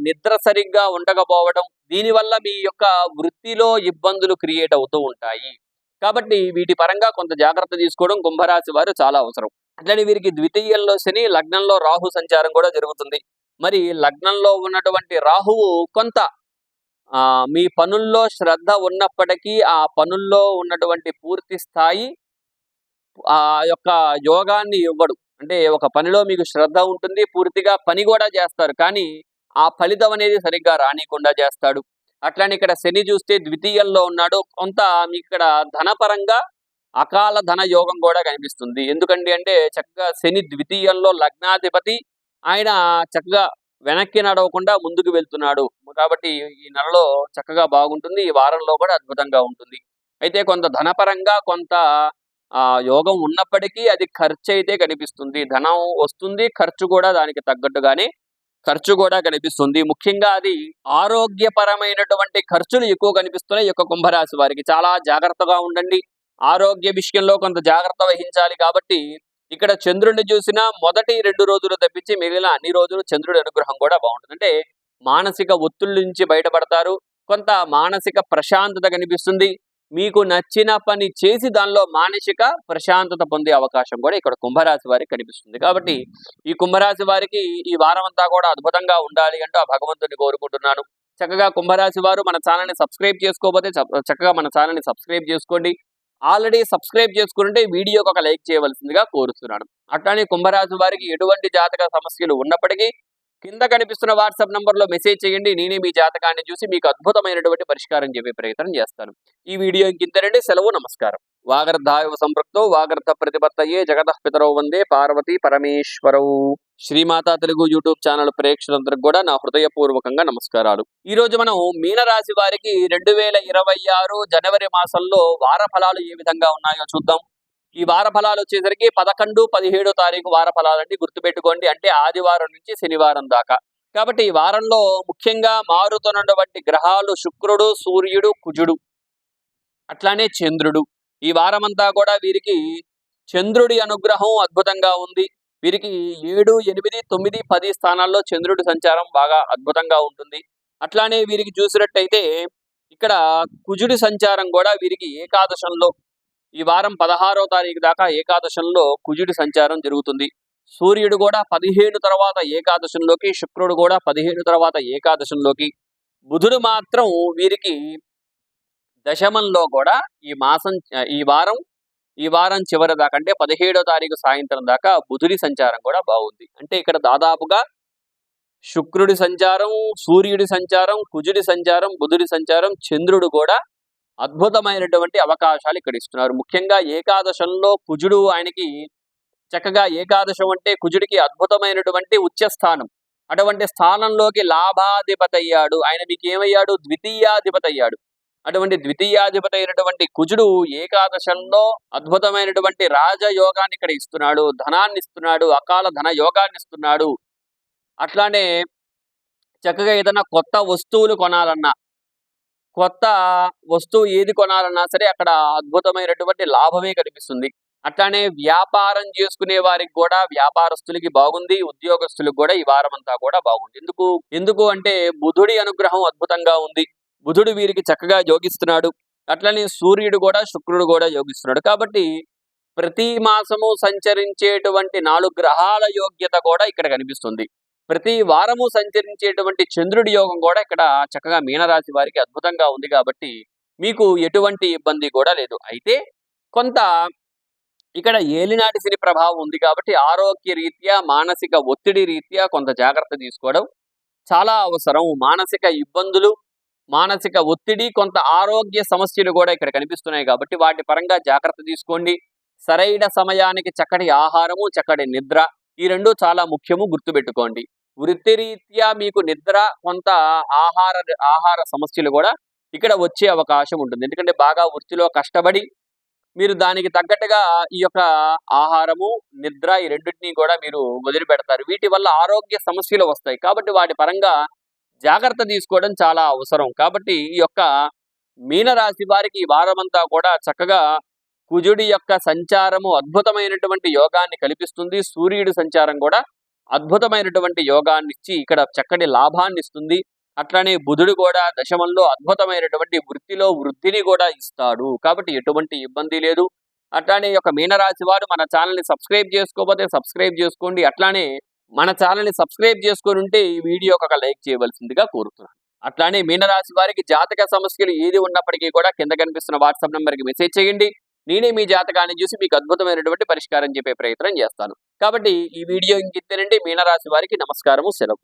నిద్ర సరిగ్గా ఉండకపోవడం, దీనివల్ల మీ యొక్క వృత్తిలో ఇబ్బందులు క్రియేట్ అవుతూ ఉంటాయి. కాబట్టి వీటి పరంగా కొంత జాగ్రత్త తీసుకోవడం కుంభరాశి వారు చాలా అవసరం. అట్లనే వీరికి ద్వితీయంలో శని, లగ్నంలో రాహు సంచారం కూడా జరుగుతుంది. మరి లగ్నంలో ఉన్నటువంటి రాహువు కొంత మీ పనుల్లో శ్రద్ధ ఉన్నప్పటికీ ఆ పనుల్లో ఉన్నటువంటి పూర్తి స్థాయి ఆ యొక్క యోగాన్ని ఇవ్వడు. అంటే ఒక పనిలో మీకు శ్రద్ధ ఉంటుంది, పూర్తిగా పని కూడా చేస్తారు. కానీ ఆ ఫలితం అనేది సరిగ్గా రానీయకుండా చేస్తాడు. అట్లనే ఇక్కడ శని చూస్తే ద్వితీయంలో ఉన్నాడు. కొంత మీకిక్కడ ధనపరంగా అకాల ధన యోగం కూడా కనిపిస్తుంది. ఎందుకండి అంటే చక్కగా శని ద్వితీయంలో లగ్నాధిపతి, ఆయన చక్కగా వెనక్కి నడవకుండా ముందుకు వెళ్తున్నాడు. కాబట్టి ఈ నెలలో చక్కగా బాగుంటుంది. ఈ వారంలో కూడా అద్భుతంగా ఉంటుంది. అయితే కొంత ధనపరంగా కొంత యోగం ఉన్నప్పటికీ అది ఖర్చయితే కనిపిస్తుంది. ధనం వస్తుంది, ఖర్చు కూడా దానికి తగ్గట్టుగానే ఖర్చు కూడా కనిపిస్తుంది. ముఖ్యంగా అది ఆరోగ్యపరమైనటువంటి ఖర్చులు ఎక్కువ కనిపిస్తున్నాయి ఈ యొక్క కుంభరాశి వారికి. చాలా జాగ్రత్తగా ఉండండి. ఆరోగ్య విషయంలో కొంత జాగ్రత్త వహించాలి. కాబట్టి ఇక్కడ చంద్రుడిని చూసినా మొదటి 2 రోజులు తప్పించి మిగిలిన అన్ని రోజులు చంద్రుడి అనుగ్రహం కూడా బాగుంటుంది. అంటే మానసిక ఒత్తిళ్ళ నుంచి బయటపడతారు. కొంత మానసిక ప్రశాంతత కనిపిస్తుంది. మీకు నచ్చిన పని చేసి దానిలో మానసిక ప్రశాంతత పొందే అవకాశం కూడా ఇక్కడ కుంభరాశి వారికి కనిపిస్తుంది. కాబట్టి ఈ కుంభరాశి వారికి ఈ వారం అంతా కూడా అద్భుతంగా ఉండాలి అంటూ ఆ భగవంతుని కోరుకుంటున్నాను. చక్కగా కుంభరాశి వారు మన ఛానల్ని సబ్స్క్రైబ్ చేసుకోకపోతే చక్కగా మన ఛానల్ని సబ్స్క్రైబ్ చేసుకోండి. ఆల్రెడీ సబ్స్క్రైబ్ చేసుకుంటే వీడియోకి ఒక లైక్ చేయవలసిందిగా కోరుతున్నాను. అట్లానే కుంభరాశి వారికి ఎటువంటి జాతక సమస్యలు ఉన్నప్పటికీ కింద కనిపిస్తున్న వాట్సాప్ నంబర్లో మెసేజ్ చేయండి. నేనే మీ జాతకాన్ని చూసి మీకు అద్భుతమైనటువంటి పరిష్కారం చెప్పే ప్రయత్నం చేస్తాను. ఈ వీడియో ఇంకింతేనండి. సెలవు, నమస్కారం. వాగర్ధాయవ సంపృక్తో వాగర్ధ ప్రతిపత్తయే జగతః పితరౌ వందే పార్వతీ పరమేశ్వరౌ. శ్రీమాతా తెలుగు యూట్యూబ్ ఛానల్ ప్రేక్షకులందరికీ కూడా నా హృదయపూర్వకంగా నమస్కారాలు. ఈ రోజు మనం మీనరాశి వారికి 2026 జనవరి మాసంలో వార ఫలాలు ఏ విధంగా ఉన్నాయో చూద్దాం. ఈ వార ఫలాలు వచ్చేసరికి 11, 17 తారీఖు వార ఫలాలండి. గుర్తుపెట్టుకోండి. అంటే ఆదివారం నుంచి శనివారం దాకా. కాబట్టి ఈ వారంలో ముఖ్యంగా మారుతున్నటువంటి గ్రహాలు శుక్రుడు, సూర్యుడు, కుజుడు, అట్లానే చంద్రుడు. ఈ వారమంతా కూడా వీరికి చంద్రుడి అనుగ్రహం అద్భుతంగా ఉంది. వీరికి 7, 8, 9, 10 స్థానాల్లో చంద్రుడి సంచారం బాగా అద్భుతంగా ఉంటుంది. అట్లానే వీరికి చూసినట్టయితే ఇక్కడ కుజుడి సంచారం కూడా వీరికి ఏకాదశంలో ఈ వారం 16వ తారీఖు దాకా ఏకాదశంలో కుజుడి సంచారం జరుగుతుంది. సూర్యుడు కూడా 15 తర్వాత ఏకాదశంలోకి, శుక్రుడు కూడా 15 తర్వాత ఏకాదశంలోకి, బుధుడు మాత్రం వీరికి దశమంలో కూడా ఈ వారం చివరి దాకా అంటే 17వ తారీఖు సాయంత్రం దాకా బుధుడి సంచారం కూడా బాగుంది. అంటే ఇక్కడ దాదాపుగా శుక్రుడి సంచారం, సూర్యుడి సంచారం, కుజుడి సంచారం, బుధుడి సంచారం, చంద్రుడు కూడా అద్భుతమైనటువంటి అవకాశాలు ఇక్కడ ఇస్తున్నారు. ముఖ్యంగా ఏకాదశంలో కుజుడు ఆయనకి చక్కగా ఏకాదశం అంటే కుజుడికి అద్భుతమైనటువంటి ఉచ్చస్థానం. అటువంటి స్థానంలోకి లాభాధిపతి అయ్యాడు. ఆయన మీకు ఏమయ్యాడు? ద్వితీయాధిపతి అయ్యాడు. అటువంటి ద్వితీయాధిపతి అయినటువంటి కుజుడు ఏకాదశంలో అద్భుతమైనటువంటి రాజయోగాన్ని ఇక్కడ ఇస్తున్నాడు, ధనాన్ని ఇస్తున్నాడు, అకాల ధన యోగాన్ని ఇస్తున్నాడు. అట్లానే చక్కగా ఏదైనా కొత్త వస్తువులు కొనాలన్నా, కొత్త వస్తువు ఏది కొనాలన్నా సరే అక్కడ అద్భుతమైనటువంటి లాభమే కనిపిస్తుంది. అట్లానే వ్యాపారం చేసుకునే వారికి కూడా, వ్యాపారస్తులకి బాగుంది, ఉద్యోగస్తులకు కూడా ఈ వారం అంతా కూడా బాగుంది. ఎందుకు అంటే బుధుడి అనుగ్రహం అద్భుతంగా ఉంది. బుధుడు వీరికి చక్కగా యోగిస్తున్నాడు. అట్లనే సూర్యుడు కూడా, శుక్రుడు కూడా యోగిస్తున్నాడు. కాబట్టి ప్రతి మాసము సంచరించేటువంటి 4 గ్రహాల యోగ్యత కూడా ఇక్కడ కనిపిస్తుంది. ప్రతి వారము సంచరించేటువంటి చంద్రుడి యోగం కూడా ఇక్కడ చక్కగా మీనరాశి వారికి అద్భుతంగా ఉంది. కాబట్టి మీకు ఎటువంటి ఇబ్బంది కూడా లేదు. అయితే కొంత ఇక్కడ ఏలినాటి శని ప్రభావం ఉంది కాబట్టి ఆరోగ్య రీత్యా, మానసిక ఒత్తిడి రీత్యా కొంత జాగ్రత్త తీసుకోవడం చాలా అవసరం. మానసిక ఇబ్బందులు, మానసిక ఒత్తిడి, కొంత ఆరోగ్య సమస్యలు కూడా ఇక్కడ కనిపిస్తున్నాయి. కాబట్టి వాటి పరంగా జాగ్రత్త తీసుకోండి. సరైన సమయానికి చక్కటి ఆహారము, చక్కటి నిద్ర ఈ 2 చాలా ముఖ్యము. గుర్తుపెట్టుకోండి. వృత్తిరీత్యా మీకు నిద్ర, కొంత ఆహార సమస్యలు కూడా ఇక్కడ వచ్చే అవకాశం ఉంటుంది. ఎందుకంటే బాగా వృత్తిలో కష్టపడి మీరు దానికి తగ్గట్టుగా ఈ యొక్క ఆహారము, నిద్ర ఈ రెండిటిని కూడా మీరు వదిలిపెడతారు. వీటి వల్ల ఆరోగ్య సమస్యలు వస్తాయి. కాబట్టి వాటి పరంగా జాగ్రత్త తీసుకోవడం చాలా అవసరం. కాబట్టి ఈ యొక్క మీనరాశి వారికి ఈ వారమంతా కూడా చక్కగా కుజుడి యొక్క సంచారము అద్భుతమైనటువంటి యోగాన్ని కల్పిస్తుంది. సూర్యుడి సంచారం కూడా అద్భుతమైనటువంటి యోగాన్నిచ్చి ఇక్కడ చక్కటి లాభాన్నిస్తుంది. అట్లనే బుధుడు కూడా దశమంలో అద్భుతమైనటువంటి వృత్తిలో వృద్ధిని కూడా ఇస్తాడు. కాబట్టి ఎటువంటి ఇబ్బంది లేదు. అట్లానే ఈ యొక్క మీనరాశి వారు మన ఛానల్‌ని సబ్స్క్రైబ్ చేసుకోకపోతే సబ్స్క్రైబ్ చేసుకోండి. అట్లానే మన ఛానల్‌ని సబ్స్క్రైబ్ చేసుకొని ఉంటే ఈ వీడియోకి ఒక లైక్ చేయవలసిందిగా కోరుతున్నాను. అట్లానే మీనరాశి వారికి జాతక సమస్యలు ఏది ఉన్నప్పటికీ కూడా కింద కనిపిస్తున్న వాట్సాప్ నంబర్‌కి మెసేజ్ చేయండి. నేనే మీ జాతకాన్ని చూసి మీకు అద్భుతమైనటువంటి పరిష్కారం చెప్పే ప్రయత్నం చేస్తాను. కాబట్టి ఈ వీడియో ఇంకింతేనండి. మీనరాశి వారికి నమస్కారము, సెలవు.